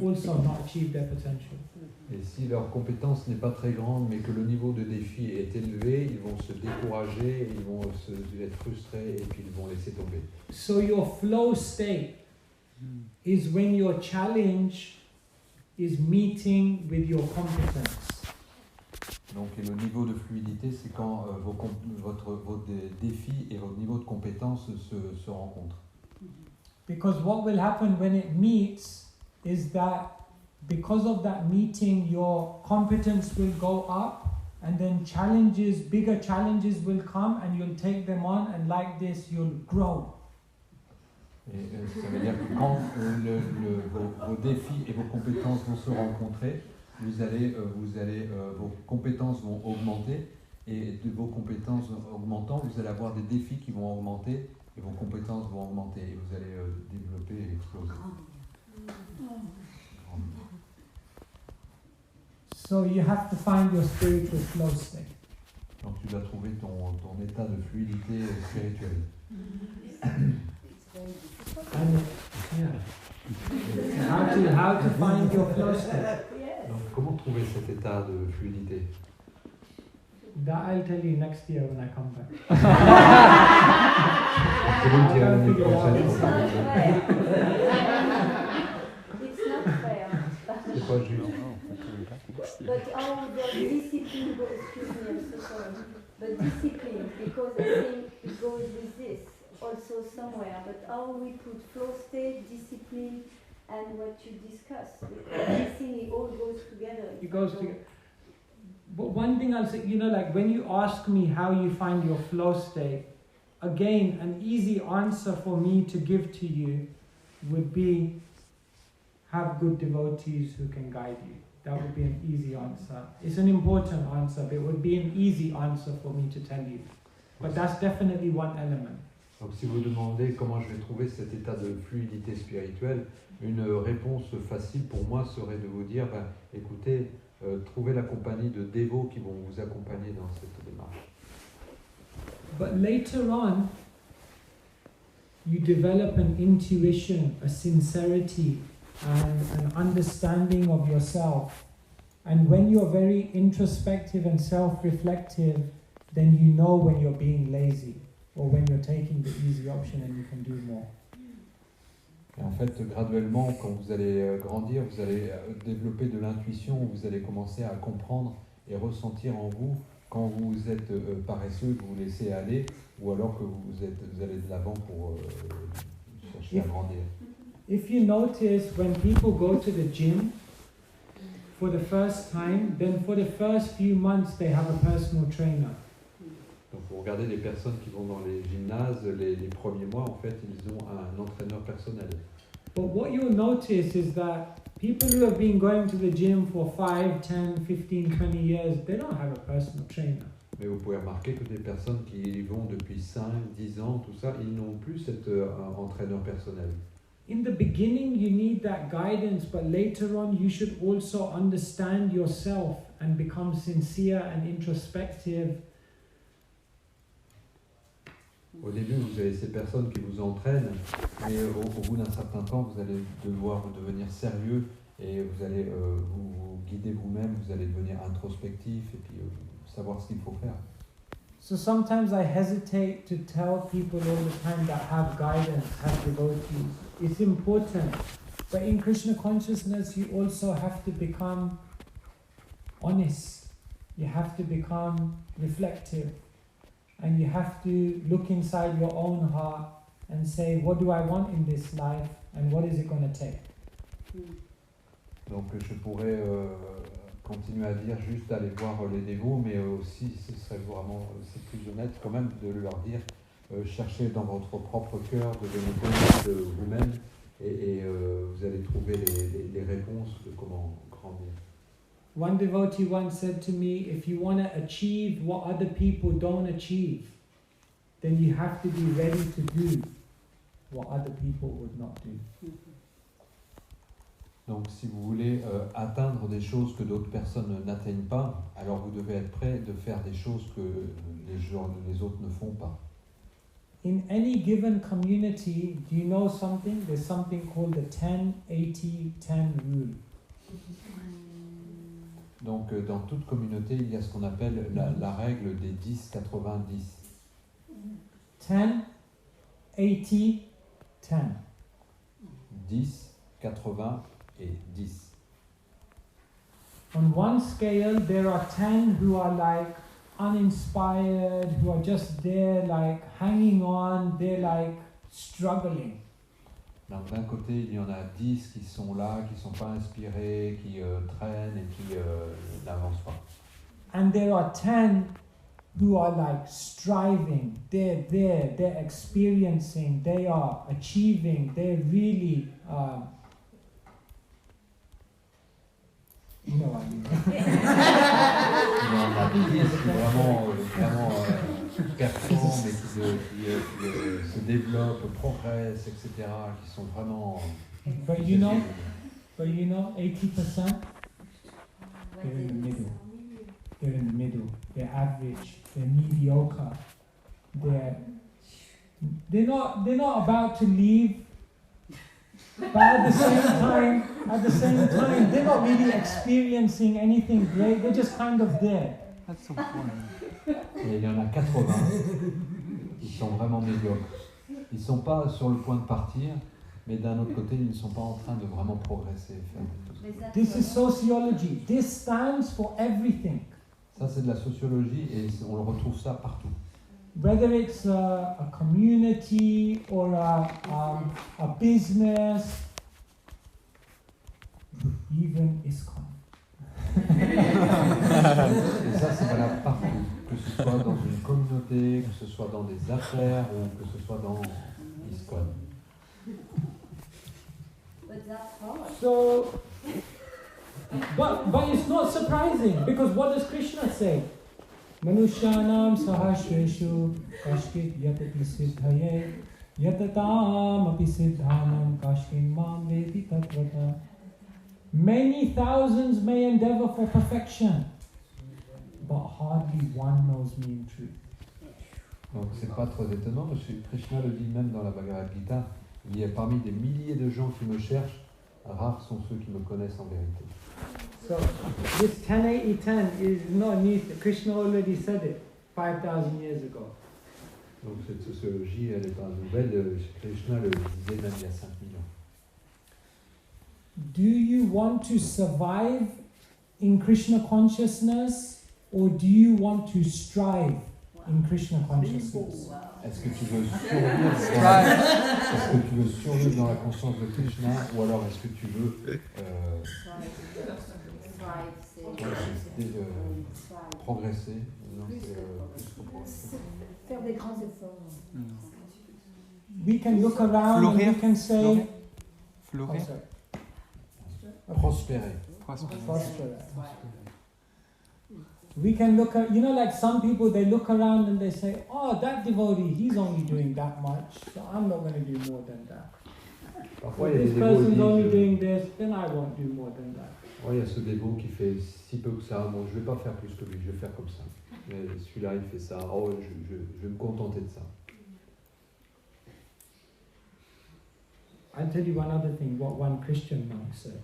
also not achieve their potential. Et si leur compétence n'est pas très grande mais que le niveau de défi est élevé, ils vont se décourager, ils vont être frustrés et puis ils vont laisser tomber. So your flow state is when your challenge is meeting with your competence. Donc et le niveau de fluidité, c'est quand vos défis et votre niveau de compétence se rencontrent. Because what will happen when it meets is that because of that meeting, your competence will go up and then bigger challenges will come and you'll take them on and like this you'll grow. Et ça veut dire que quand vos défis et vos compétences vont se rencontrer, vos compétences vont augmenter et de vos compétences augmentant, vous allez avoir des défis qui vont augmenter et vos compétences vont augmenter et vous allez développer et exploser. So you have to find your spiritual flow state. Donc tu dois trouver ton état de fluidité spirituelle. And yeah. How to find your flow state? Donc comment trouver cet état de fluidité? That I'll tell you next year when I come back. Je vous le dirai l'année prochaine. It's not fair. It's not fair. C'est pas juste. But how the discipline goes, excuse me, I'm so sorry. But discipline, because I think it goes with this also somewhere. But how we put flow state, discipline, and what you discussed. Everything, it all goes together. It goes together. But one thing I'll say, like when you ask me how you find your flow state, again, an easy answer for me to give to you would be have good devotees who can guide you. That would be an easy answer. It's an important answer, but it would be an easy answer for me to tell you. But that's definitely one element. Donc si vous demandez comment je vais trouver cet état de fluidité spirituelle, une réponse facile pour moi serait de vous dire, écoutez, trouvez la compagnie de dévots qui vont vous accompagner dans cette démarche. But later on, you develop an intuition, a sincerity, and an understanding of yourself. And when you're very introspective and self-reflective, then you know when you're being lazy or when you're taking the easy option and you can do more. Et en fait, graduellement, quand vous allez grandir, vous allez développer de l'intuition, vous allez commencer à comprendre et ressentir en vous quand vous êtes paresseux, que vous laissez aller, ou alors que vous allez de l'avant pour chercher à grandir. If you notice, when people go to the gym for the first time, then for the first few months they have a personal trainer. Donc vous regardez les personnes qui vont dans les gymnases, les premiers mois, en fait, ils ont un entraîneur personnel. But what you'll notice is that people who have been going to the gym for 5, 10, 15, 20 years, they don't have a personal trainer. Mais vous pouvez remarquer que des personnes qui y vont depuis 5, 10 ans, tout ça, ils n'ont plus cet entraîneur personnel. In the beginning, you need that guidance, but later on, you should also understand yourself and become sincere and introspective. Au début, vous avez ces personnes qui vous entraînent, mais au bout d'un certain temps, vous allez devoir devenir sérieux et vous allez vous guider vous-même, vous allez devenir introspectif et puis savoir ce qu'il faut faire. So sometimes I hesitate to tell people all the time that have guidance, have devotees. It's important. But in Krishna consciousness, you also have to become honest. You have to become reflective. And you have to look inside your own heart and say, what do I want in this life and what is it going to take? Donc je pourrais continuer à dire juste d'aller voir les dévots, mais aussi ce serait vraiment, c'est plus honnête quand même de leur dire, cherchez dans votre propre cœur, devenez connaître de vous-même et vous allez trouver les réponses de comment grandir. One devotee once said to me, if you want to achieve what other people don't achieve, then you have to be ready to do what other people would not do. Donc si vous voulez atteindre des choses que d'autres personnes n'atteignent pas, alors vous devez être prêt de faire des choses que les autres ne font pas. In any given community, do you know something? There's something called the 10-80-10 rule. Donc dans toute communauté, il y a ce qu'on appelle la règle des 10-90. 10, 80, 10. 10, 80 et 10. On one scale, there are 10 who are like uninspired, who are just there like hanging on, they're like struggling. Donc d'un côté, il y en a 10 qui sont là, qui ne sont pas inspirés, qui traînent et qui n'avancent pas. And there are 10 who are like striving, they're there, they're experiencing, they are achieving, they're really, you know what I mean. Il y en a 10 qui vraiment performent et qui se développent, progressent, etc., qui sont vraiment... But you know, 80%, they're in the middle. They're in the middle. They're average. They're mediocre. They're not about to leave. But at the same time, they're not really experiencing anything great. They're just kind of there. That's so funny. Et il y en a 80 qui sont vraiment médiocres. Ils ne sont pas sur le point de partir, mais d'un autre côté, ils ne sont pas en train de vraiment progresser. This is sociology. This stands for everything. Ça, c'est de la sociologie et on le retrouve ça partout. Whether it's a community or a business, even ISKCON. Et ça, c'est valable partout. Que ce soit dans une communauté, que ce soit dans des affaires ou que ce soit dans ISKCON. But that's hard. So, but it's not surprising because what does Krishna say? Manushyanam sahasreshu kashkit yatati siddhaye yatatam api siddhanam kashkin mam vedi tatvata. Many thousands may endeavor for perfection, but hardly one knows me in truth. Donc c'est pas trop étonnant, parce que Krishna le dit même dans la Bhagavad Gita, il y a parmi des milliers de gens qui me cherchent, rares sont ceux qui me connaissent en vérité. So this 10-80-10 is not new. Krishna already said it 5,000 years ago. Donc cette sociologie, elle est pas nouvelle, Krishna le disait même il y a 5 millions. Do you want to survive in Krishna consciousness, or do you want to strive in Krishna consciousness? Est-ce que tu veux survivre dans la conscience de Krishna, ou alors est-ce que tu veux progresser? Non, Faire des grands efforts. We can look around and we can say, prospérer. We can look at, like some people, they look around and they say, oh, that devotee, he's only doing that much, so I'm not going to do more than that. Parfois, If this person's only doing this, then I won't do more than that. Il y a ce dévot qui fait si peu que ça, bon, je vais pas faire plus que lui, je vais faire comme ça. Mais celui-là, il fait ça, oh, je vais me contenter de ça. I'll tell you one other thing, what one Christian monk said.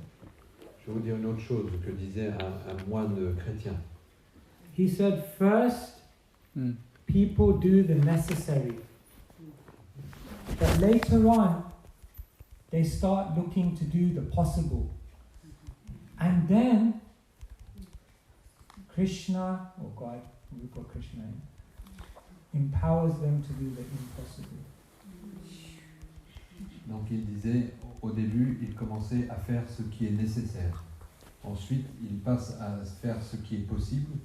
Je vais vous dire une autre chose que disait un moine chrétien. He said, first, people do the necessary. But later on, they start looking to do the possible. And then, Krishna, or God, we put Krishna in, empowers them to do the impossible. Donc il disait, au début, il commençait à faire ce qui est nécessaire. Ensuite, il passe à faire ce qui est possible.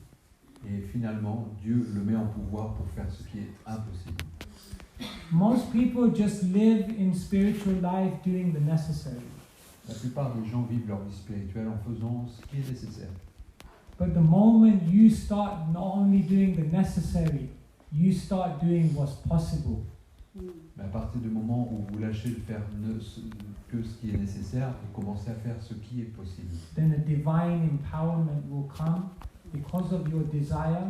Et finalement, Dieu le met en pouvoir pour faire ce qui est impossible. Most people just live in spiritual life doing the necessary. La plupart des gens vivent leur vie spirituelle en faisant ce qui est nécessaire. But the moment you start not only doing the necessary, you start doing what's possible. Mais à partir du moment où vous lâchez de faire que ce qui est nécessaire, vous commencez à faire ce qui est possible. Then a divine empowerment will come because of your desire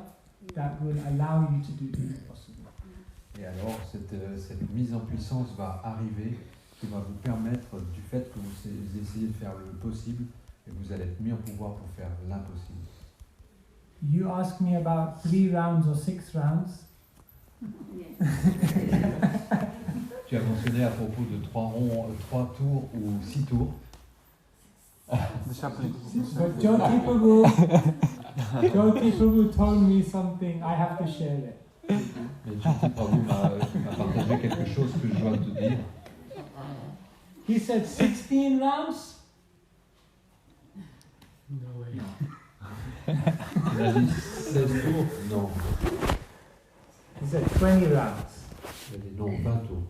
that will allow you to do the impossible. Et alors cette mise en puissance va arriver, qui va vous permettre, du fait que vous essayez de faire le possible, et vous allez être mis en pouvoir pour faire l'impossible. You ask me about 3 rounds or 6 rounds. Tu as mentionné à propos de 3 tours ou 6 tours. But Jyoti Prabhu told me something, I have to share it. Mais Jyoti Prabhu m'a partagé quelque chose que je dois te dire. He said 16 rounds? No way. Il a dit 16 tours? Non. He said 20 rounds. Il a dit non, 20 tours.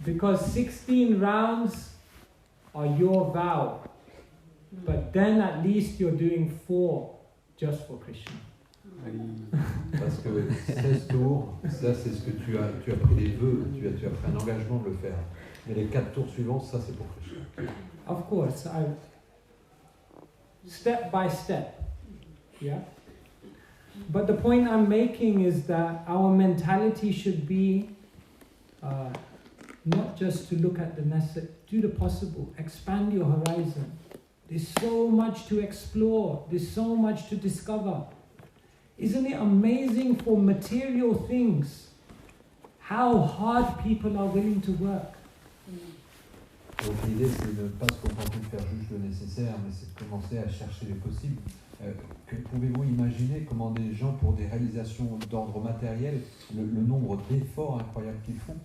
Because 16 rounds are your vow. But then at least you're doing 4 just for Krishna. Parce que 16 tours, ça c'est ce que tu as pris les vœux, tu as fait un engagement de le faire. Mais les 4 tours suivants, ça c'est pour Krishna. Of course, step by step. Yeah? But the point I'm making is that our mentality should be not just to look at the necessary, do the possible, expand your horizon. There's so much to explore, there's so much to discover. Isn't it amazing for material things how hard people are willing to work? Donc l'idée c'est de ne pas se contenter de faire juste le nécessaire, mais c'est de commencer à chercher les possibles. Pouvez-vous imaginer comment des gens, pour des réalisations d'ordre matériel, le nombre d'efforts incroyables qu'ils font?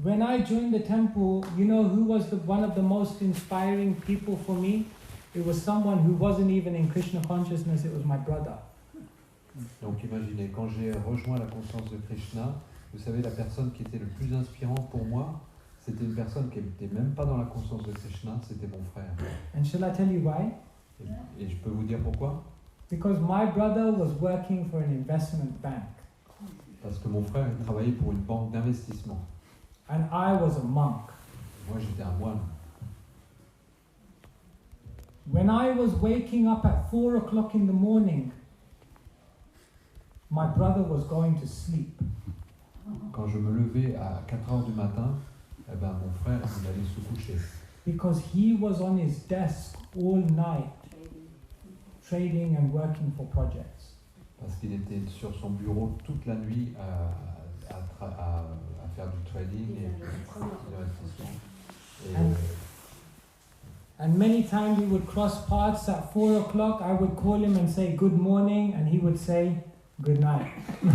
When I joined the temple, you know who was one of the most inspiring people for me? It was someone who wasn't even in Krishna consciousness, it was my brother. Donc imaginez, quand j'ai rejoint la conscience de Krishna, vous savez, la personne qui était le plus inspirante pour moi, c'était une personne qui n'était même pas dans la conscience de Krishna, c'était mon frère. And shall I tell you why? Et je peux vous dire pourquoi? Because my brother was working for an investment bank. Parce que mon frère il travaillait pour une banque d'investissement. And I was a monk. Moi j'étais un moine. When I was waking up at 4 o'clock in the morning, my brother was going to sleep. Quand je me levais à 4 heures du matin, eh ben, mon frère il allait se coucher. Because he was on his desk all night, trading and working for projects. Parce qu'il était sur son bureau toute la nuit à faire du trading et de l'investissement. And many times we would cross paths at 4 o'clock. I would call him and say good morning, and he would say good night. Et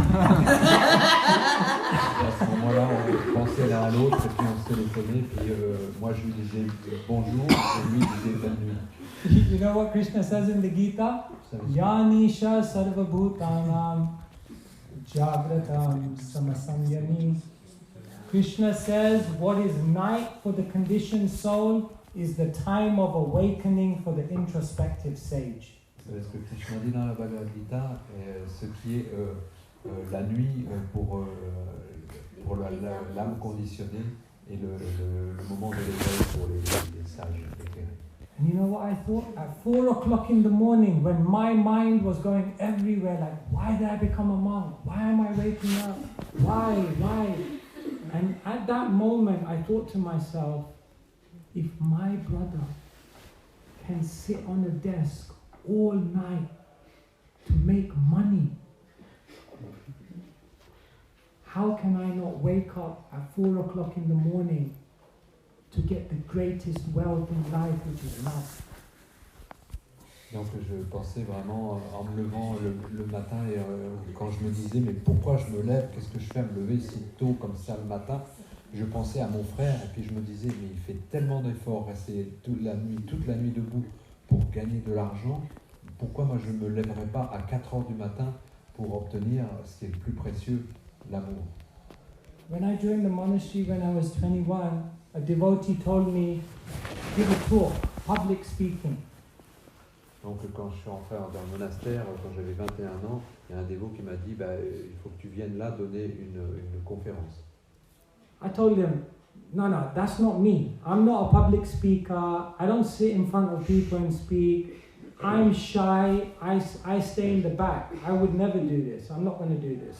à ce moment-là, on pensait l'un à l'autre, et puis on se téléphonait, puis moi je lui disais bonjour, et lui disait bonne nuit. You know what Krishna says in the Gita? Ça veut dire- Yanisha sarva bhutanam jagratam samasamyami. Krishna says what is night for the conditioned soul is the time of awakening for the introspective sage. Ce que Krishna dit dans la Bhagavad Gita, ce qui est la nuit pour l'âme conditionnée et le moment de l'éveil pour les sages éclairés. And you know what I thought? At 4 o'clock in the morning, when my mind was going everywhere, like, why did I become a monk? Why am I waking up? Why? And at that moment, I thought to myself, if my brother can sit on a desk all night to make money, how can I not wake up at 4 o'clock in the morning to get the greatest wealth in life, which is love? Donc je pensais vraiment en me levant le matin et quand je me disais mais pourquoi je me lève, qu'est-ce que je fais à me lever si tôt comme ça le matin, je pensais à mon frère et puis je me disais mais il fait tellement d'efforts, rester toute la nuit debout pour gagner de l'argent, pourquoi moi je ne me lèverais pas à 4 heures du matin pour obtenir ce qui est le plus précieux, l'amour. When I joined the monastery when I was 21, a devotee told me, give a talk, public speaking. Donc quand je suis entré dans le monastère, quand j'avais 21 ans, il y a un dévot qui m'a dit il faut que tu viennes là donner une conférence. I told him, no, that's not me. I'm not a public speaker. I don't sit in front of people and speak. I'm shy. I stay in the back. I would never do this. I'm not going to do this.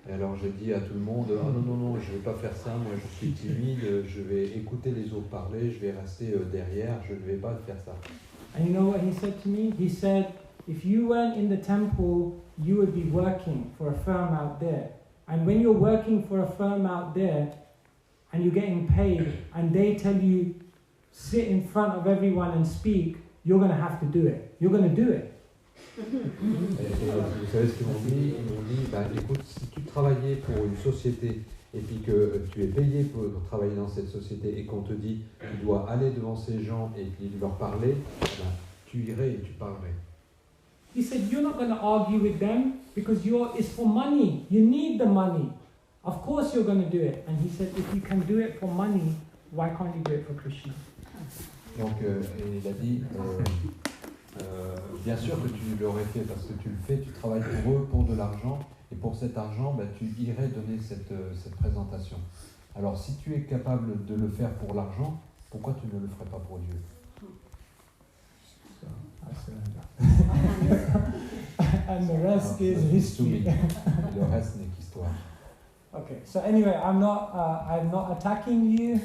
Et alors j'ai dit à tout le monde, non, je ne vais pas faire ça, moi je suis timide, je vais écouter les autres parler, je vais rester derrière, je ne vais pas faire ça. And you know what he said to me? He said, if you weren't in the temple, you would be working for a firm out there. And when you're working for a firm out there, and you're getting paid, and they tell you, sit in front of everyone and speak, you're going to have to do it. You're going to do it. Et vous savez ce qu'ils m'ont dit? Ils m'ont dit, écoute, si tu travaillais pour une société et puis que tu es payé pour travailler dans cette société et qu'on te dit tu dois aller devant ces gens et puis leur parler, tu irais et tu parlerais. He said, you're not going to argue with them because it's for money. You need the money. Of course you're going to do it. And he said, if you can do it for money, why can't you do it for Krishna? Donc il a dit, bien sûr que tu l'aurais fait parce que tu le fais, tu travailles pour eux, pour de l'argent, et pour cet argent, tu irais donner cette présentation. Alors si tu es capable de le faire pour l'argent, pourquoi tu ne le ferais pas pour Dieu? And the rest is history. Le reste n'est qu'histoire. Okay, so anyway, I'm not attacking you.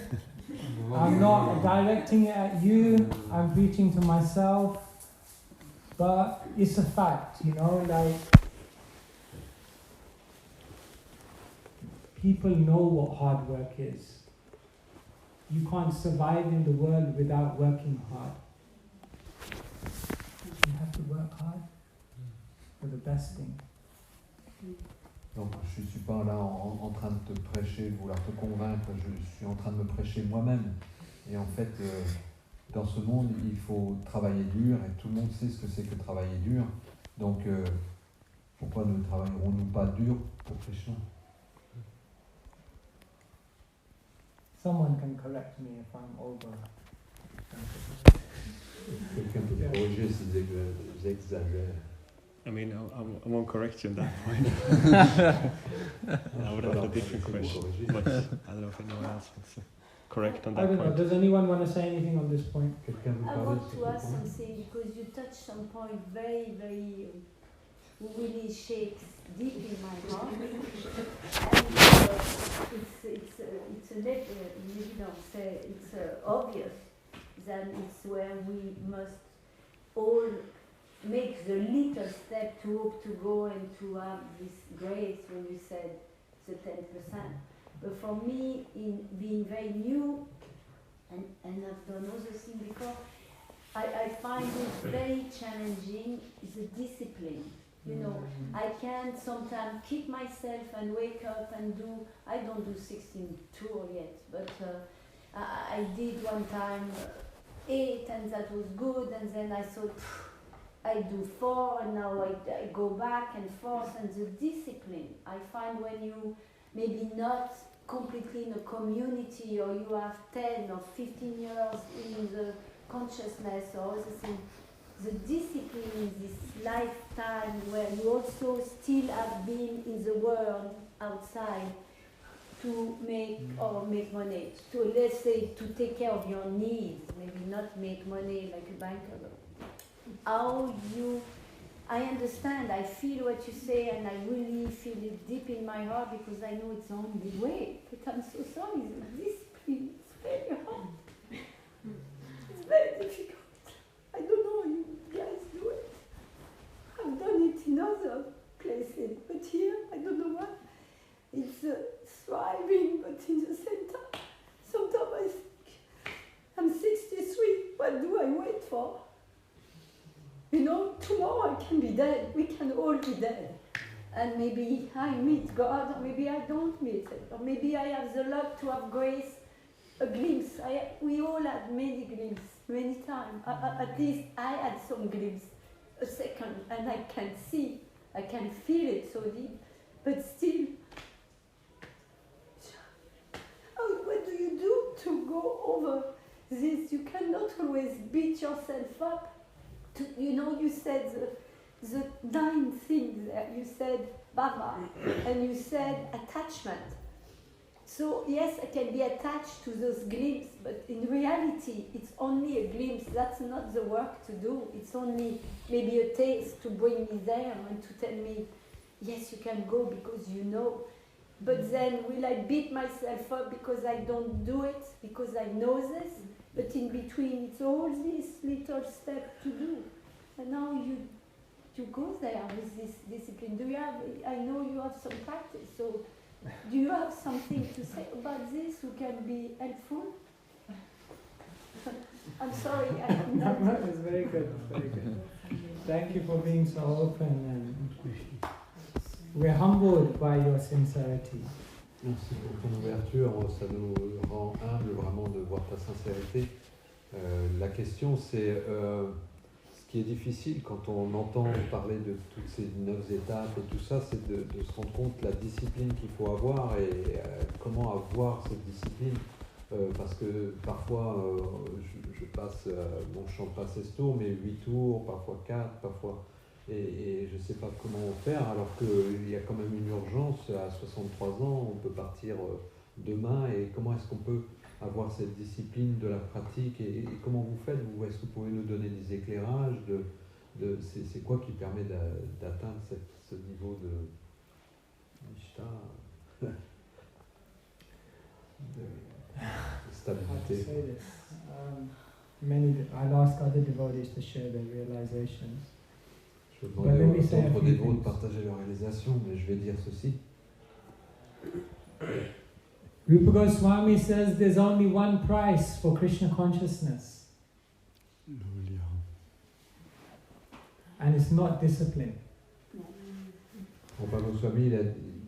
I'm not directing it at you. I'm preaching to myself. But it's a fact, like people know what hard work is. You can't survive in the world without working hard. You have to work hard for the best thing. Donc je ne suis pas là en train de te prêcher, de vouloir te convaincre, je suis en train de me prêcher moi-même. Et en fait, dans ce monde, il faut travailler dur, et tout le monde sait ce que c'est que travailler dur. Donc pourquoi ne travaillerons-nous pas dur pour Krishna? Someone can correct me if I'm over. Quelqu'un peut me corriger si j'exagère. I mean, I won't correct you on that point. I would have a different question, but I don't know if anyone else wants to correct on that I don't know, point. does anyone want to say anything on this point? I want to ask something because you touched some point very, very really shakes deep in my heart. And it's obvious that it's where we must all make the little step to hope to go and to have this grace when you said the 10%. But for me, in being very new, and I've done other things before, I find it very challenging, is a discipline. You know, I can sometimes keep myself and wake up and do, I don't do 16 tour yet, but I did one time 8 and that was good, and then I thought, I do 4 and now I go back and forth, and the discipline, I find when you maybe not completely in a community, or you have 10 or 15 years in the consciousness or other thing, the discipline in this lifetime where you also still have been in the world outside to make money, to, let's say, to take care of your needs, maybe not make money like a banker. How you, I understand, I feel what you say, and I really feel it deep in my heart, because I know it's the only way, but I'm so sorry, the discipline is very hard. It's very difficult. I don't know how you guys do it. I've done it in other places, but here, I don't know why. It's thriving, but in the same time, sometimes I think, I'm 63, what do I wait for? You know, tomorrow I can be dead, we can all be dead. And maybe I meet God, or maybe I don't meet it, or maybe I have the luck to have grace, a glimpse. We all had many glimpses, many times. At least I had some glimpse, a second, and I can see, I can feel it so deep. But still, what do you do to go over this? You cannot always beat yourself up. You know, you said the 9 things there. You said Baba, and you said attachment. So yes, I can be attached to those glimpses, but in reality, it's only a glimpse. That's not the work to do. It's only maybe a taste to bring me there and to tell me, yes, you can go because you know. But then will I beat myself up because I don't do it, because I know this? But in between, it's all this little step to do. And now you go there with this discipline. Do you have, I know you have some practice, so do you have something to say about this who can be helpful? I'm sorry. No, it's very good, very good. Thank you for being so open, and we're humbled by your sincerity. Merci pour ton ouverture, ça nous rend humbles vraiment de voir ta sincérité. La question c'est, ce qui est difficile quand on entend parler de toutes ces 9 étapes et tout ça, c'est de se rendre compte de la discipline qu'il faut avoir et comment avoir cette discipline. Parce que parfois je passe, bon je chante pas 16 tours mais 8 tours, parfois 4, parfois... Et je ne sais pas comment faire, alors qu'il y a quand même une urgence. À 63 ans, on peut partir demain. Et comment est-ce qu'on peut avoir cette discipline de la pratique et comment vous faites? Est-ce que vous pouvez nous donner des éclairages c'est quoi qui permet d'atteindre ce niveau de nishta, de stabilité? I'll ask other devotees to share their realizations. Je vais demander aux autres dévots de partager leur réalisation, mais je vais dire ceci. Rupa Goswami says there's only one price for Krishna consciousness. And it's not discipline. Rupa Goswami,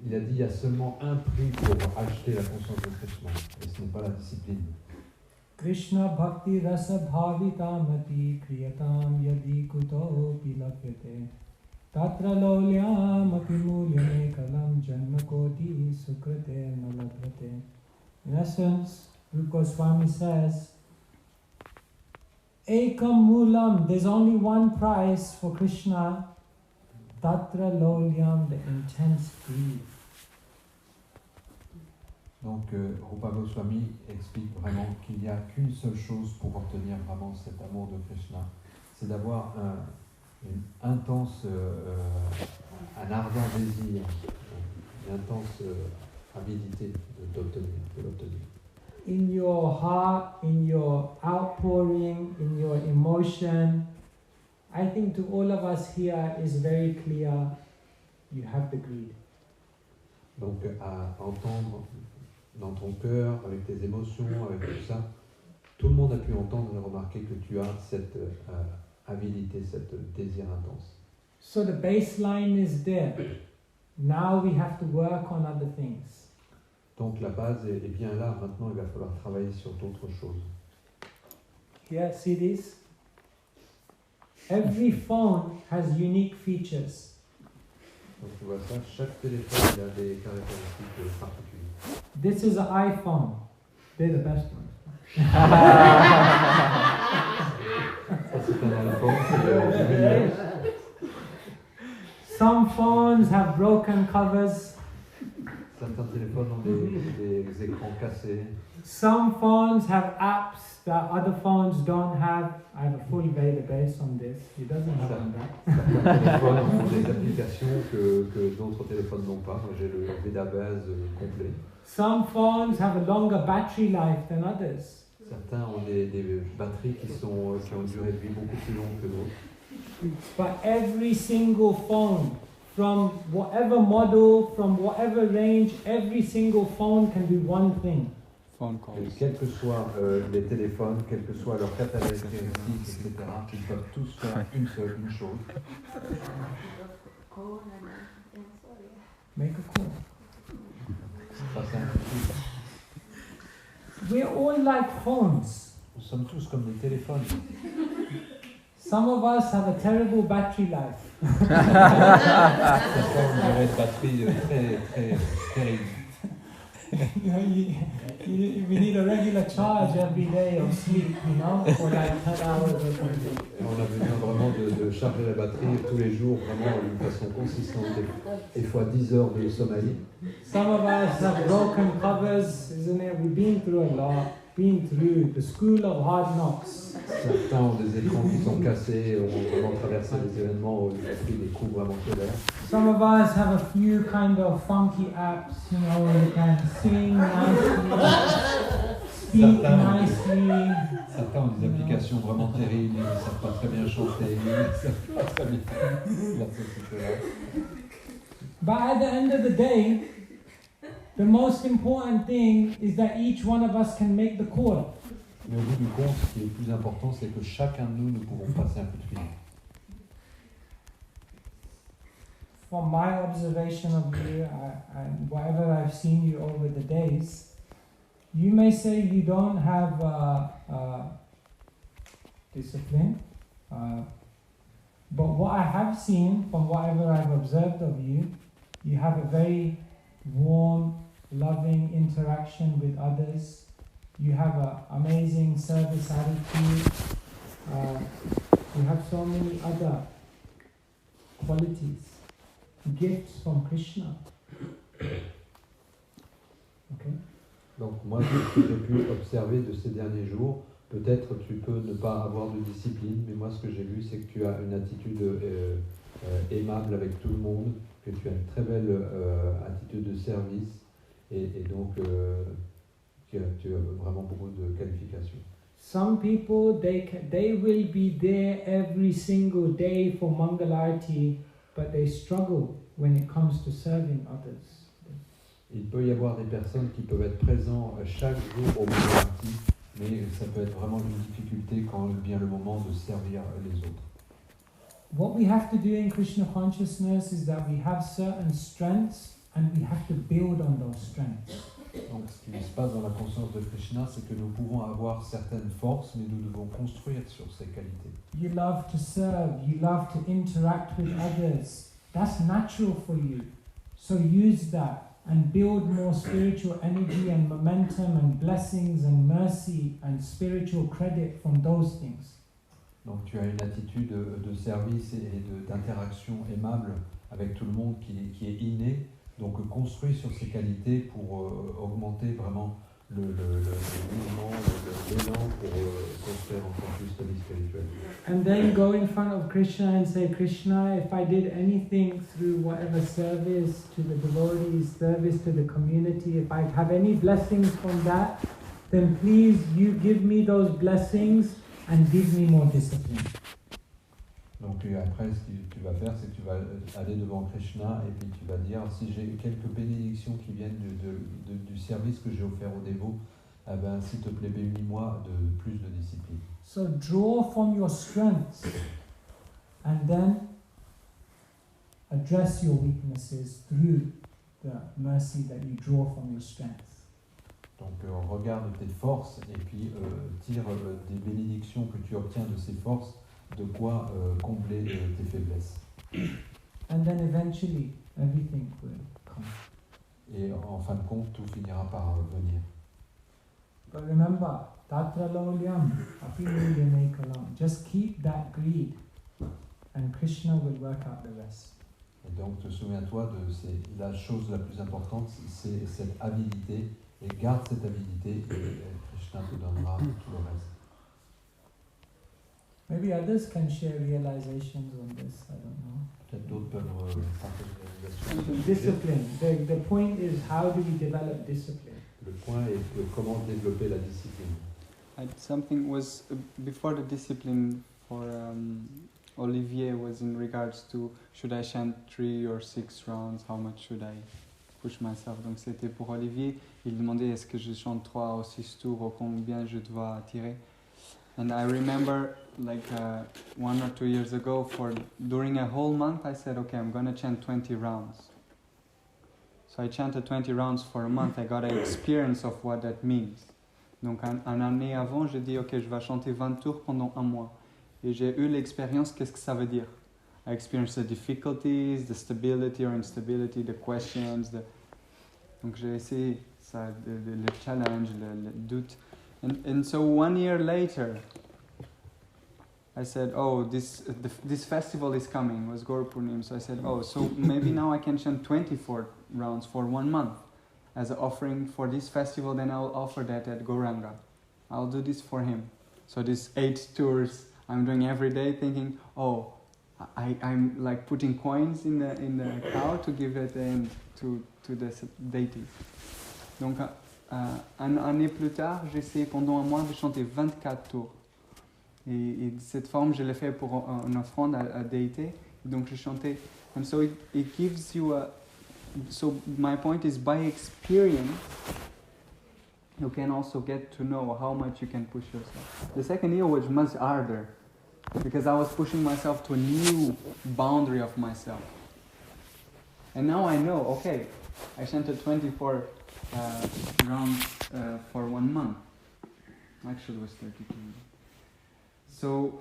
il a dit il y a seulement un prix pour acheter la conscience de Krishna, et ce n'est pas la discipline. Krishna bhakti rasa bhavitamati kriyatam yadi kuto pilapyate tatra lolyam apimulyame kalam janma koti sukrate nalaprate. In essence, Rupa Goswami says, Ekam mulam, there's only one price for Krishna, tatra lolyam, the intense greed. Donc Rupa Goswami explique vraiment qu'il n'y a qu'une seule chose pour obtenir vraiment cet amour de Krishna, c'est d'avoir un intense, un ardent désir, une intense avidité de l'obtenir. In your heart, in your outpouring, in your emotion, I think to all of us here is very clear, you have the greed. Donc à entendre dans ton cœur, avec tes émotions, avec tout ça, tout le monde a pu entendre et remarquer que tu as cette avidité, cette désir intense. So the baseline is there. Now we have to work on other things. Donc la base est bien là, maintenant il va falloir travailler sur d'autres choses. Here, see this? Every phone has unique features. Donc tu vois ça, chaque téléphone il a des caractéristiques particulières. This is an iPhone. They're the best ones. Ça c'est un iPhone, c'est le meilleur. Some phones have broken covers. Certains téléphones ont des écrans cassés. Some phones have apps that other phones don't have. I have a full database on this. It doesn't have on that. Certains téléphones ont des applications que d'autres téléphones n'ont pas. Moi j'ai le database complet. Some phones have a longer battery life than others. Certains ont des batteries qui ont une durée de vie beaucoup plus longue que d'autres. But every single phone, from whatever model, from whatever range, every single phone can do one thing. Phone calls. Et quels que soient les téléphones, quelles que soient leurs caractéristiques, etc., ils peuvent tous faire une chose. Make a call. Passer un coup de fil. We're all like phones. Nous sommes tous comme des téléphones. Some of us have a terrible battery life. Certains ont une durée de batterie très terrible. We need a regular charge every day of sleep, for like 10 hours or something. Et on a besoin vraiment de charger la batterie tous les jours, vraiment d'une façon consistante et fois 10 heures de sommeil. Some of us have broken covers, isn't it? We've been through a lot. Been through the school of hard knocks. Certains ont des écrans qui sont cassés, ont vraiment traversé des événements où ils ont pris des coups vraiment sévères. Some of us have a few kind of funky apps, where you can sing nicely, speak nicely. Certains ont des applications vraiment terribles, ils ne savent pas très bien chanter, ils ne savent pas très bien faire ceci, cela. But at the end of the day, the most important thing is that each one of us can make the call. Mais au bout du compte, ce qui est le plus important, c'est que chacun de nous pouvons passer un coup de fil. From my observation of you and whatever I've seen you over the days, you may say you don't have discipline, but what I have seen from whatever I've observed of you, you have a very warm, loving interaction with others. You have an amazing service attitude. You have so many other qualities, gifts from Krishna. Okay? Donc moi, ce que j'ai pu observer de ces derniers jours, peut-être tu peux ne pas avoir de discipline, mais moi ce que j'ai vu, c'est que tu as une attitude aimable avec tout le monde, que tu as une très belle attitude de service, et donc tu as vraiment beaucoup de qualifications. Some people, they will be there every single day for Mangalarti, but they struggle when it comes to serving others. Il peut y avoir des personnes qui peuvent être présents chaque jour au Mangalarti, mais ça peut être vraiment une difficulté quand vient le moment de servir les autres. What we have to do in Krishna consciousness is that we have certain strengths and we have to build on those strengths. Donc ce qui se passe dans la conscience de Krishna, c'est que nous pouvons avoir certaines forces, mais nous devons construire sur ces qualités. You love to serve, you love to interact with others. That's natural for you. So use that and build more spiritual energy and momentum and blessings and mercy and spiritual credit from those things. Donc tu as une attitude de service et d'interaction aimable avec tout le monde qui est innée. Donc construis sur ces qualités pour augmenter vraiment le mouvement, l'élan pour construire encore plus ta vie spirituelle. And then go in front of Krishna and say, Krishna, if I did anything through whatever service to the devotees, service to the community, if I have any blessings from that, then please you give me those blessings and give me more discipline. Donc après, ce que tu vas faire, c'est que tu vas aller devant Krishna et puis tu vas dire, si j'ai quelques bénédictions qui viennent du service que j'ai offert aux dévots, eh ben, s'il te plaît, bénis-moi de plus de discipline. So draw from your strengths and then address your weaknesses through the mercy that you draw from your strengths. Donc regarde tes forces et puis tire des bénédictions que tu obtiens de ces forces, de quoi combler tes faiblesses. And then eventually everything will come. Et en fin de compte, tout finira par venir. But remember, tatra laulyam api nekalam. Just keep that greed and Krishna will work out the rest. Et donc, souviens-toi de la chose la plus importante, c'est cette avidité, et garde cette avidité, et Krishna te donnera tout le reste. Maybe others can share realizations on this, I don't know. Peut-être d'autres peuvent partager des réalisations. Discipline. The point is, how do we develop discipline? Le point est de comment développer la discipline. Something was before the discipline for Olivier was in regards to should I chant 3 or 6 rounds, how much should I push myself. Donc c'était pour Olivier, il demandait est-ce que je chante 3 ou 6 tours ou combien je dois tirer. And I remember like 1 or 2 years ago, during a whole month I said okay, I'm gonna chant 20 rounds. So I chanted 20 rounds for a month. I got an experience of what that means. Donc un année avant, j'ai dit ok, je vais chanter 20 tours pendant un mois. Et j'ai eu l'expérience, qu'est-ce que ça veut dire. I experienced the difficulties, the stability or instability, the questions. Donc j'ai essayé ça, le challenge, le doute. And so 1 year later, I said, oh, this festival is coming, it was Gaur Purnim. So I said, oh, so maybe now I can chant 24 rounds for 1 month as an offering for this festival, then I'll offer that at Gauranga. I'll do this for him. So these 8 tours I'm doing every day, thinking, oh, I'm like putting coins in the cow to give it to the deity. Donc une année plus tard, j'ai essayé pendant un mois de chanter 24 tours. Et de cette forme, je l'ai fait pour une offrande à déité. Donc je chantais. And so it gives you a... So my point is, by experience, you can also get to know how much you can push yourself. The second year was much harder, because I was pushing myself to a new boundary of myself. And now I know, okay, I chanted 24 rounds for 1 month. Actually it was 32. So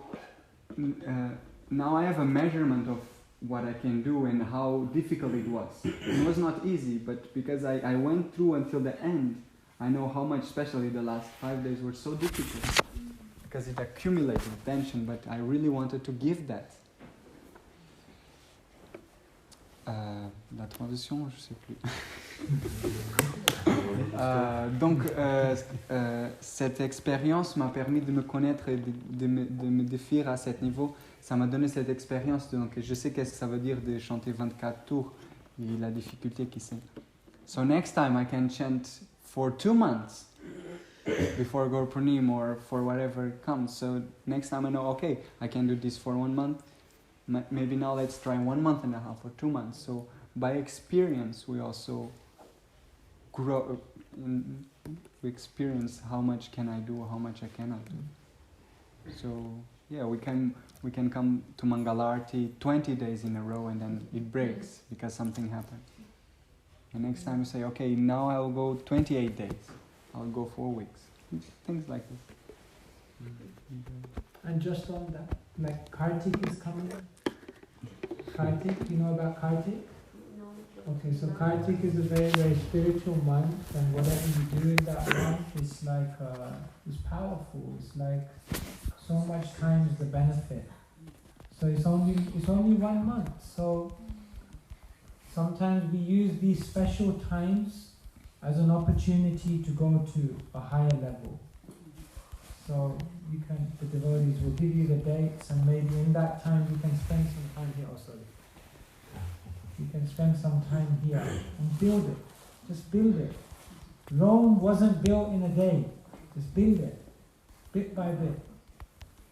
now I have a measurement of what I can do and how difficult it was. It was not easy, but because I went through until the end, I know how much, especially the last 5 days, were so difficult. Because it accumulated tension, but I really wanted to give that. La traduction, je sais plus. Donc, cette expérience m'a permis de me connaître et de me défier à cet niveau. Ça m'a donné cette expérience, donc je sais qu'est-ce que ça veut dire de chanter 24 tours et la difficulté qui c'est. So next time I can chant for 2 months before Gaur Purnim or for whatever comes. So next time I know, okay, I can do this for 1 month. Maybe now let's try 1 month and a half or 2 months. So by experience, we also grow. We experience how much can I do, how much I cannot do. So yeah, we can come to Mangalarti 20 days in a row and then it breaks because something happened. And next time you say, okay, now I'll go 28 days. I'll go 4 weeks. Things like this. And just on that, like Kartik is coming. Kartik, you know about Kartik? No. Okay, so Kartik is a very, very spiritual month, and whatever you do in that month is like, it's powerful. It's like so much times the benefit. So it's only 1 month. So sometimes we use these special times as an opportunity to go to a higher level. So the devotees will give you the dates, and maybe in that time you can spend some time here also. You can spend some time here and build it. Just build it. Rome wasn't built in a day. Just build it, bit by bit.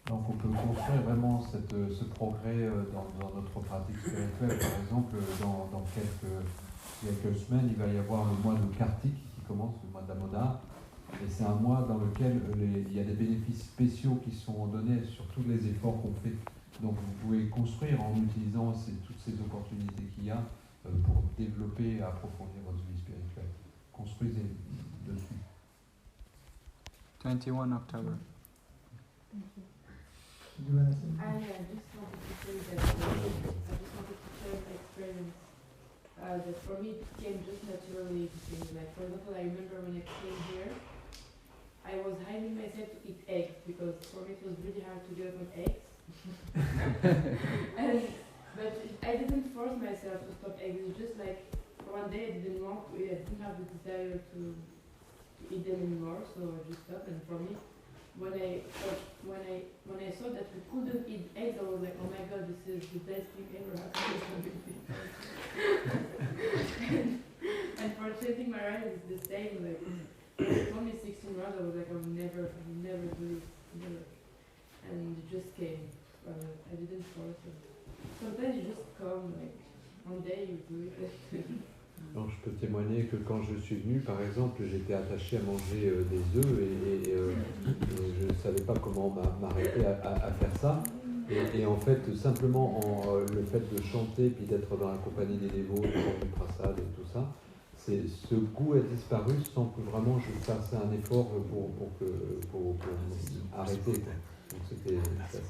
Donc on peut construire vraiment ce progrès dans notre pratique spirituelle. Par exemple, dans quelques semaines, il va y avoir le mois de Kartik qui commence, le mois d'Amodar. Et c'est un mois dans lequel il y a des bénéfices spéciaux qui sont donnés sur tous les efforts qu'on fait. Donc vous pouvez construire en utilisant toutes ces opportunités qu'il y a pour développer et approfondir votre vie spirituelle. Construisez dessus. 21 October. Do you want to say? I just wanted to say that I just wanted to share my experience. That for me it came just naturally. Like for example, I remember when I came here, I was hiding myself to eat eggs because for me it was really hard to give up on eggs. But I didn't force myself to stop eggs. It was just like one day I didn't want to eat. I didn't have the desire to eat them anymore, so I just stopped. And for me, when I saw that we couldn't eat eggs, I was like, oh my god, this is the best thing ever happened to me. and for chanting my rounds, it's the same. Like it's only 16 rounds. I was like, I will never do this, never. And it just came. I didn't force it. Sometimes you just come, like one day you do it. Donc je peux témoigner que quand je suis venu, par exemple, j'étais attaché à manger des œufs et je ne savais pas comment m'arrêter à faire ça. Et en fait, simplement le fait de chanter puis d'être dans la compagnie des dévots, de prendre du prasad et tout ça, ce goût a disparu sans que vraiment je fasse un effort pour arrêter. Donc c'est assez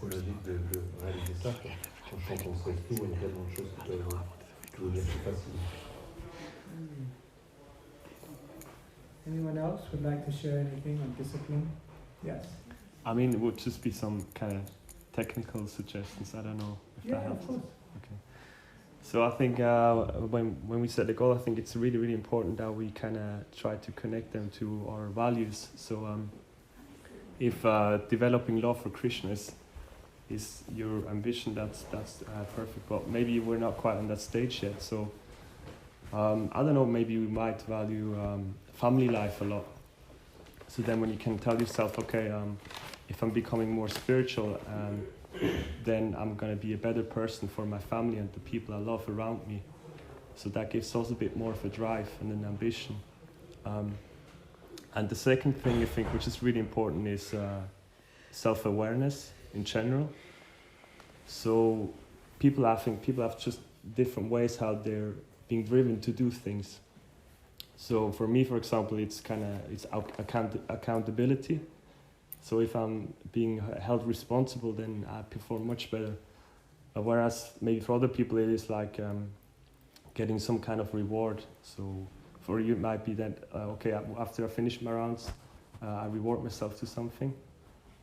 magique de réaliser ça. En chantant ses tours, il y a tellement de choses qui peuvent devenir plus faciles. Anyone else would like to share anything on discipline? Yes. I mean, it would just be some kind of technical suggestions. I don't know if that helps. Of course. Okay. So I think when we set the goal, I think it's really, really important that we kind of try to connect them to our values. So if developing love for Krishna is your ambition, that's perfect. But maybe we're not quite on that stage yet. So I don't know, maybe we might value family life a lot. So then when you can tell yourself, okay, if I'm becoming more spiritual, then I'm going to be a better person for my family and the people I love around me. So that gives us a bit more of a drive and an ambition. And the second thing I think which is really important is self-awareness in general. So I think people have just different ways how they're being driven to do things. So for me, for example, it's accountability. So if I'm being held responsible, then I perform much better. Whereas maybe for other people, it is like getting some kind of reward. So for you, it might be that, okay, after I finish my rounds, I reward myself to something.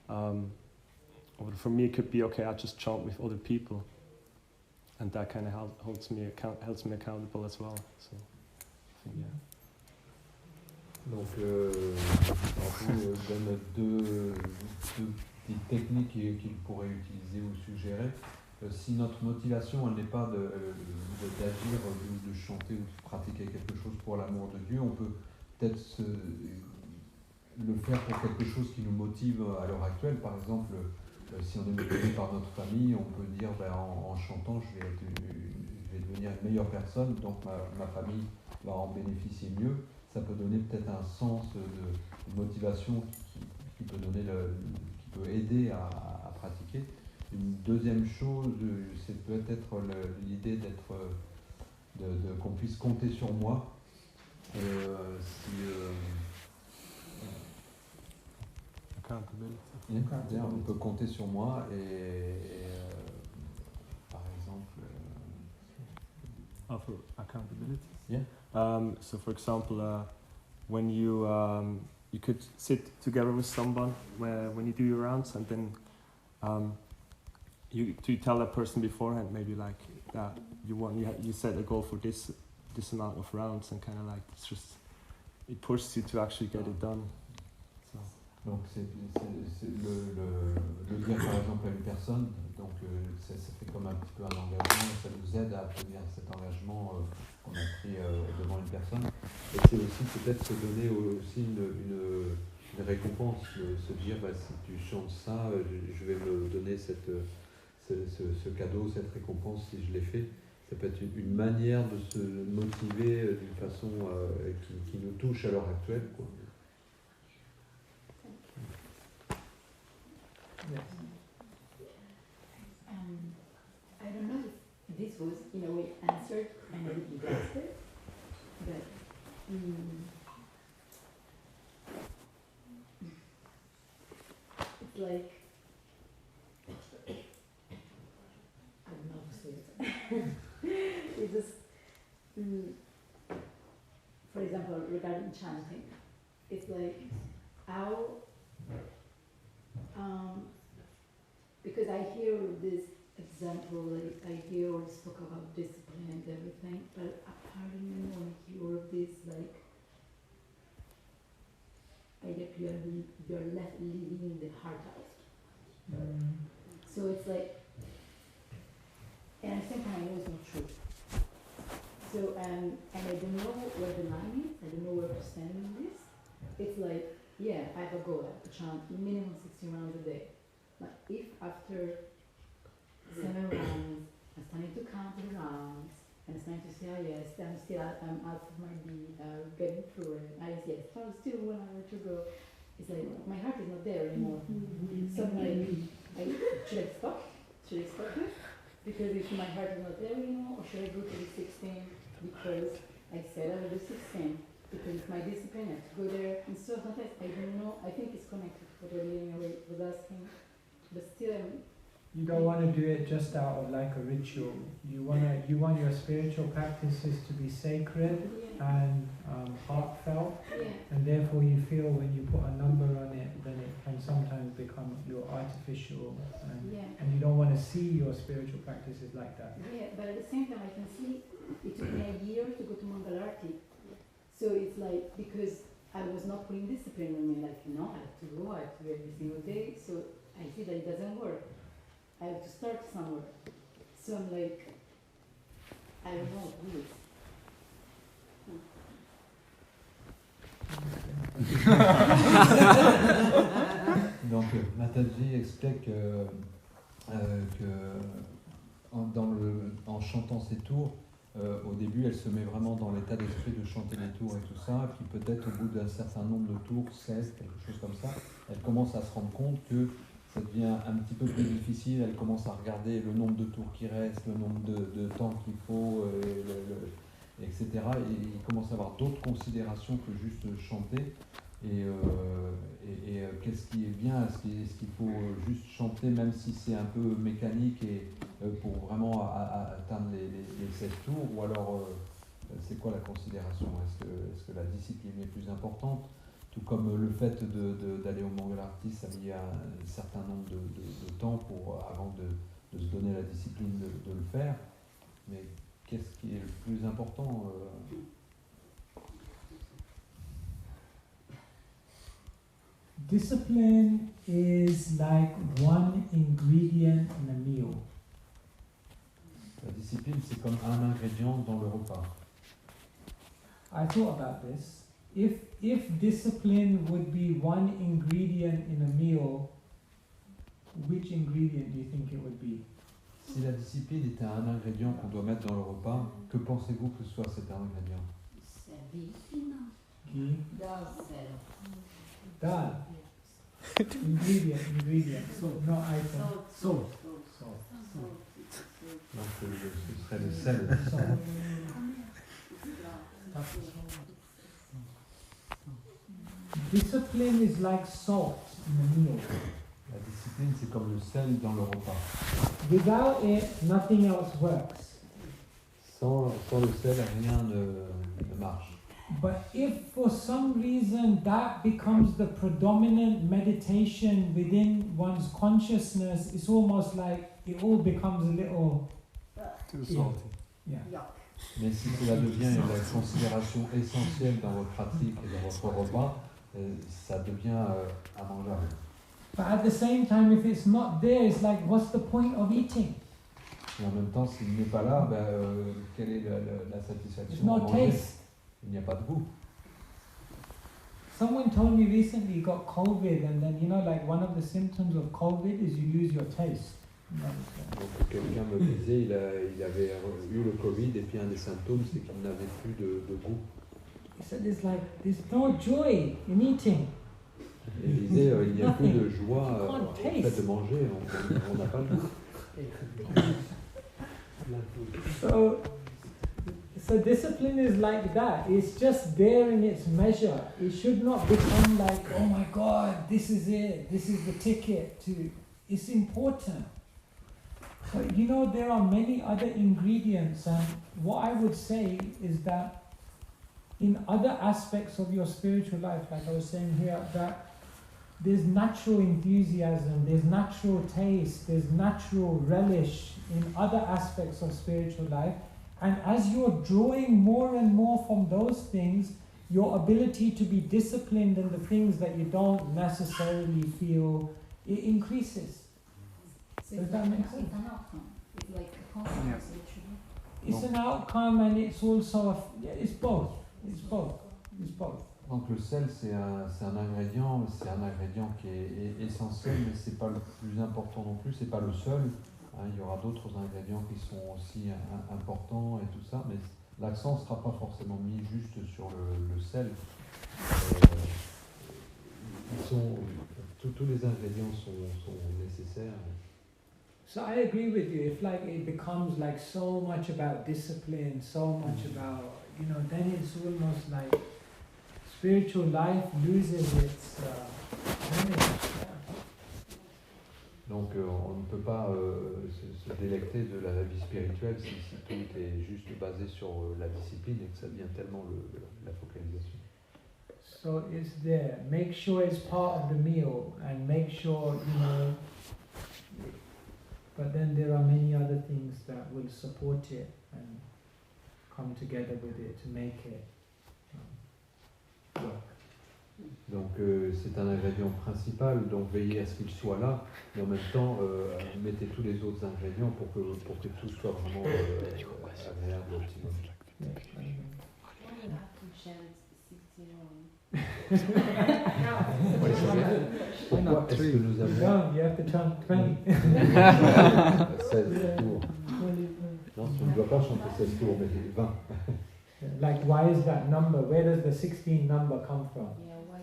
Or for me, it could be, okay, I just chant with other people. And that kind of holds me accountable as well. So, I think, yeah. Donc, Prabhu donne deux petites techniques qu'il pourrait utiliser ou suggérer. Si notre motivation elle n'est pas d'agir ou de chanter ou de pratiquer quelque chose pour l'amour de Dieu, on peut peut-être le faire pour quelque chose qui nous motive à l'heure actuelle. Par exemple, si on est motivé par notre famille, on peut dire en chantant, je vais devenir une meilleure personne, donc ma famille va en bénéficier mieux. Ça peut donner peut-être un sens de motivation qui peut aider à pratiquer. Une deuxième chose, c'est peut-être l'idée qu'on puisse compter sur moi. On peut compter sur moi et par exemple. For accountability. Yeah. So for example, when you could sit together with someone when you do your rounds, and then you tell that person beforehand, maybe like that you set a goal for this amount of rounds, and kind of like it pushes you to actually get it done. So. Donc c'est le dire par exemple à une personne, donc ça fait comme un petit peu un engagement, ça nous aide à tenir cet engagement qu'on a pris devant une personne. Et c'est aussi peut-être se donner aussi une récompense, se dire si tu chantes ça, je vais me donner ce cadeau, cette récompense si je l'ai fait. Ça peut être une manière de se motiver d'une façon qui nous touche à l'heure actuelle, quoi. Yes. I don't know if this was in a way answered and I didn't grasp it, but it's like, I don't know how to say it. It's just, for example, regarding chanting, it's like how, because I hear this example, like I hear all this talk about discipline and everything, but apparently when I hear this, like, I get you're left leaving the heart out. So it's like, and at the same time I know it's not true. So, and I don't know where the line is, I don't know where to stand in this. It's like, yeah, I have a goal, I have to chant minimum 60 rounds a day. But if after 7 rounds, I'm starting to count the rounds, and I'm starting to say, oh yes, I'm out of my beat, getting through it, yes, still 1 hour to go. It's like, my heart is not there anymore. So I'm like, should I stop? Should I stop this? Because if my heart is not there anymore, or should I go to the 16? Because I said I will do 16. Because it's my discipline, I have to go there. And so sometimes I don't know, I think it's connected to what Olivia was asking. But still, you don't want to do it just out of like a ritual. You want your spiritual practices to be sacred and heartfelt, and therefore you feel when you put a number on it, then it can sometimes become your artificial, and you don't want to see your spiritual practices like that. Yeah, but at the same time I can see it took me a year to go to Mangalarti. So it's like, because I was not putting discipline on me, like, no, I have to go, I have to do every single day, so I see that it doesn't work. I have to start somewhere. So I'm like, I don't know what to do. Donc Mataji explique en chantant ses tours, au début elle se met vraiment dans l'état d'esprit de chanter les tours et tout ça, et puis peut-être au bout d'un certain nombre de tours, 16, quelque chose comme ça, elle commence à se rendre compte que ça devient un petit peu plus difficile, elle commence à regarder le nombre de tours qui restent, le nombre de temps qu'il faut, etc. Et il commence à avoir d'autres considérations que juste chanter. Et qu'est-ce qui est bien, est-ce qu'il faut juste chanter même si c'est un peu mécanique et pour vraiment atteindre les 7 tours, ou alors c'est quoi la considération? Est-ce que la discipline est plus importante? Tout comme le fait d'aller au Mangalarti, ça met un certain nombre de temps avant de se donner la discipline de le faire. Mais qu'est-ce qui est le plus important? Discipline is like one ingredient in a meal. La discipline, c'est comme un ingrédient dans le repas. I thought about this. If discipline would be one ingredient in a meal, which ingredient do you think it would be? Si la discipline était un ingrédient qu'on doit mettre dans le repas, que pensez-vous que ce soit cet ingrédient? Ghee. Dal. Ingredient. No item. Salt. Donc ce serait le sel. Discipline is like salt in a meal. La discipline, c'est comme le sel dans le repas. Without it, nothing else works. Sans le sel, rien ne marche. But if for some reason that becomes the predominant meditation within one's consciousness, it's almost like it all becomes a little too salty. Yeah. Mais si cela devient la considération essentielle dans votre pratique et dans votre repas, ça devient immangeable. But at the same time, if it's not there, it's like, what's the point of eating? Et en même temps, s'il n'est pas là, quelle est la satisfaction? There's no taste. Il n'y a pas de goût. Someone told me recently he got COVID, and then like one of the symptoms of COVID is you lose your taste. Donc, quelqu'un me disait il avait eu le Covid et puis un des symptômes c'est qu'il n'avait plus de goût. He said there's no joy in eating. Et il disait, il n'y a plus de joie au fait de manger, on n'a pas le goût. So discipline is like that. It's just there in its measure. It should not become like, oh my God, this is it. This is the ticket to. It's important. But you know, there are many other ingredients, and what I would say is that in other aspects of your spiritual life, like I was saying here, that there's natural enthusiasm, there's natural taste, there's natural relish in other aspects of spiritual life. And as you're drawing more and more from those things, your ability to be disciplined in the things that you don't necessarily feel, it increases. So Does that make sense? It's an outcome. It's like a consequence, literally. It's an outcome, and it's also it's both. It's both. It's both. Donc le sel, c'est un ingrédient qui est essentiel, mais c'est pas le plus important non plus, c'est pas le seul. Hein, il y aura d'autres ingrédients qui sont aussi importants et tout ça, mais l'accent ne sera pas forcément mis juste sur le sel. Tous les ingrédients sont nécessaires. So I agree with you. If like it becomes like so much about discipline, so much about, you know, then it's almost like spiritual life loses its image. Donc on ne peut pas se délecter de la vie spirituelle si tout est juste basé sur la discipline et que ça devient tellement la focalisation. So it's there. Make sure it's part of the meal, and make sure, you know. But then there are many other things that will support it and come together with it to make it work. Donc c'est un ingrédient principal, donc veillez à ce qu'il soit là, mais en même temps mettez tous les autres ingrédients pour que tout soit vraiment agréable au optimum. Pourquoi est-ce que nous avons... You have to chant 20. 16 tours. Non, on ne doit pas chanter 16 tours, mais 20. Like, why is that number? Where does the 16 number come from?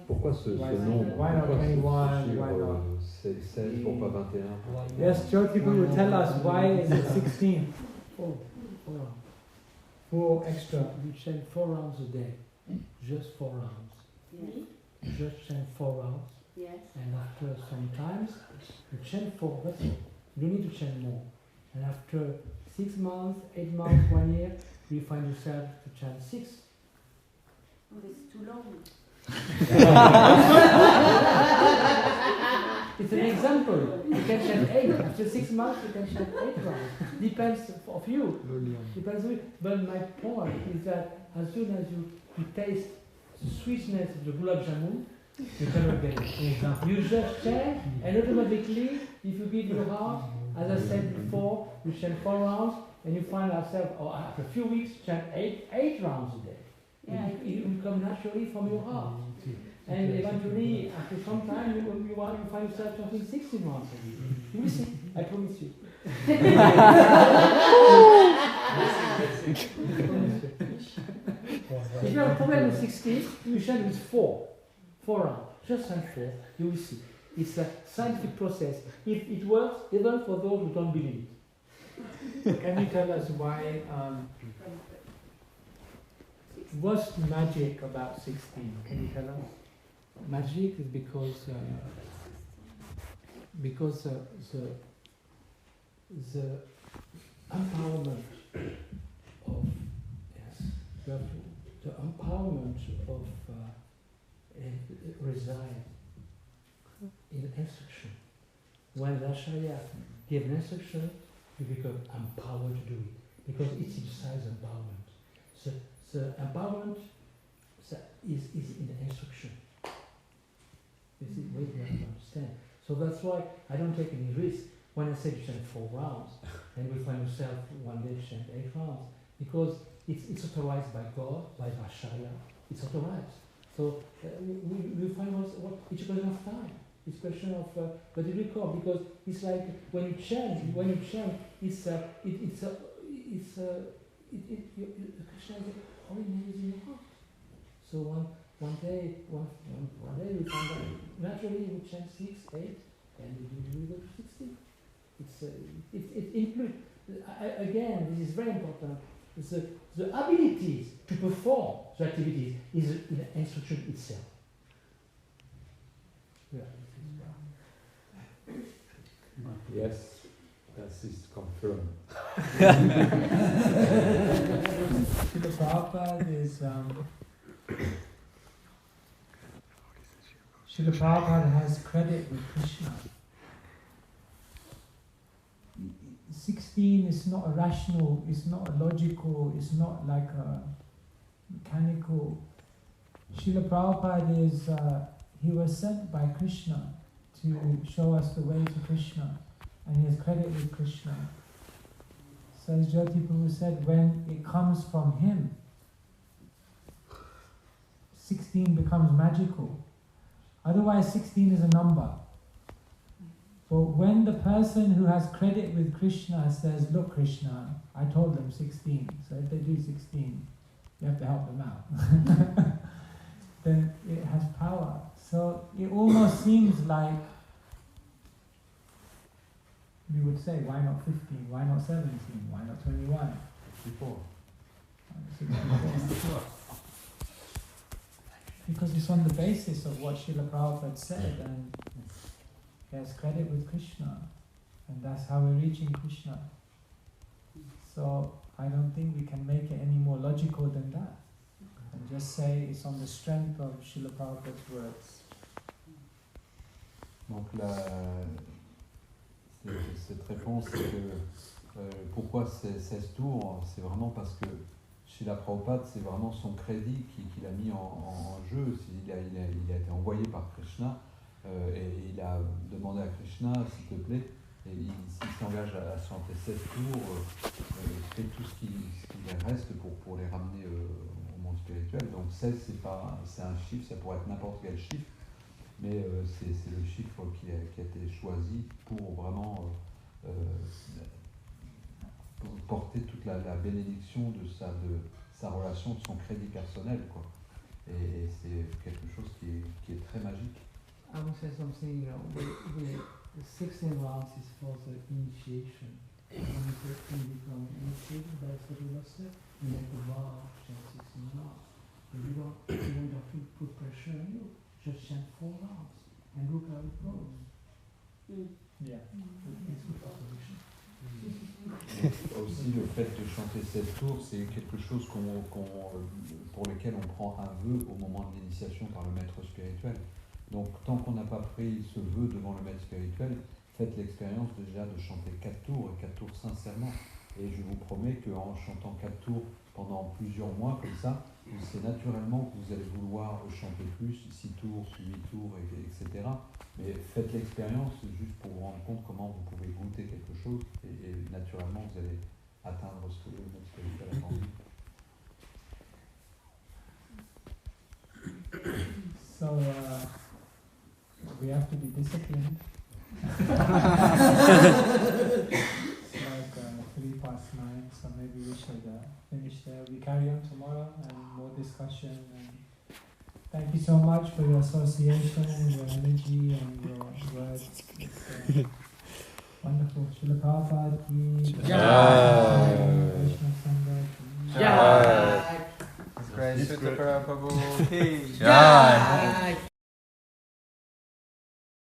Pourquoi ce nombre? Why not 21? Pourquoi Why not? 16 pour pas 21? Yes, Jyoti will tell us why is it 16? 4 extra. You chant 4 rounds a day. Just 4 rounds. Yes. Just chant 4 rounds. Yes. And after some times, you chant 4. That's it. You need to chant more. And after 6 months, 8 months, 1 year, you find yourself to chant 6. Oh, it's too long. It's an example. You can chant 8. After 6 months, you can chant 8 rounds. Depends of you. Depends of you. But my point is that as soon as you taste the sweetness of the gulab jamun, you cannot get it. You just chant, and automatically, if you give your heart, as I said before, you chant 4 rounds, and you find yourself, or after a few weeks, chant 8 rounds a day. Yeah, it will come naturally from your heart. And eventually, after some time, you find yourself chanting 16 rounds a day. You will see, I promise you. If you have a problem with 16, you chant with 4 rounds. Just chant 4, you will see. It's a scientific process. It works even for those who don't believe it. Can you tell us why, what's magic about 16? Can you tell us? Magic is because the empowerment of the empowerment of reside in instruction. When the Acharya gives an instruction, you become empowered to do it because it's inside empowerment. So the empowerment is in the instruction. This is what you have to understand. So that's why I don't take any risk when I say you chant 4 rounds, and we find yourself one day chant 8 rounds, because it's authorized by God, by the Acharya. It's authorized. So we find it's a question of time. It's a question of but you recall, because it's like when you chant, it's the Krishna is holy name is in your heart. So one day we find that naturally we chant 6, 8, and we go to 16. It includes, again, this is very important. The abilities to perform the activities is in the instruction itself. Yeah. Yes, that is confirmed. Srila Prabhupada is Srila Prabhupada has credit with Krishna. 16 is not a rational, it's not a logical, it's not like a mechanical. Srila Prabhupada is, he was sent by Krishna to show us the way to Krishna, and he has credit with Krishna. So as Jyoti Prabhu said, when it comes from him, 16 becomes magical. Otherwise 16 is a number. But when the person who has credit with Krishna says, look Krishna, I told them 16, so if they do 16, you have to help them out. Then it has power. So it almost seems like we would say, why not 15, why not 17, why not 21? 64. 64. Because it's on the basis of what Srila Prabhupada said, and he has credit with Krishna, and that's how we're reaching Krishna. So I don't think we can make it any more logical than that, and just say it's on the strength of Srila Prabhupada's words. Donc cette réponse, c'est que pourquoi c'est 16 tours, c'est vraiment parce que Srila Prabhupada, c'est vraiment son crédit qu'il a mis en jeu. Il a été envoyé par Krishna et il a demandé à Krishna, s'il te plaît, et s'il s'engage à chanter 16 tours, fait tout ce qui reste pour les ramener au monde spirituel. Donc 16, c'est un chiffre, ça pourrait être n'importe quel chiffre, mais c'est le chiffre qui a été choisi pour vraiment porter toute la bénédiction de sa relation, de son crédit personnel, quoi. Et c'est quelque chose qui est très magique. I will say something, the 16 rounds is for the initiation. When you become initiated by Sadhu Master, you make a vow, chant 16 rounds. If you don't have to put pressure on you, just chant 4 rounds and look how it goes. Yeah. It's good proposition. Aussi, le fait de chanter 7 tours, c'est quelque chose pour lequel on prend un vœu au moment de l'initiation par le maître spirituel. Donc, tant qu'on n'a pas pris ce vœu devant le maître spirituel, faites l'expérience déjà de chanter 4 tours, et 4 tours sincèrement. Et je vous promets qu'en chantant 4 tours pendant plusieurs mois, comme ça, c'est naturellement que vous allez vouloir chanter plus, 6 tours, 8 tours, etc. Mais faites l'expérience juste pour vous rendre compte comment vous pouvez goûter quelque chose, et naturellement vous allez atteindre ce que le maître spirituel a envie. So we have to be disciplined. It's like 9:03, so maybe we should finish there. We carry on tomorrow and more discussion. And thank you so much for your association, your energy, and your words. It's wonderful. Srila Prabhupada ki Jai. Vaishnava Sangha ki Jai. It's great. Sutapa Prabhu ki Jai.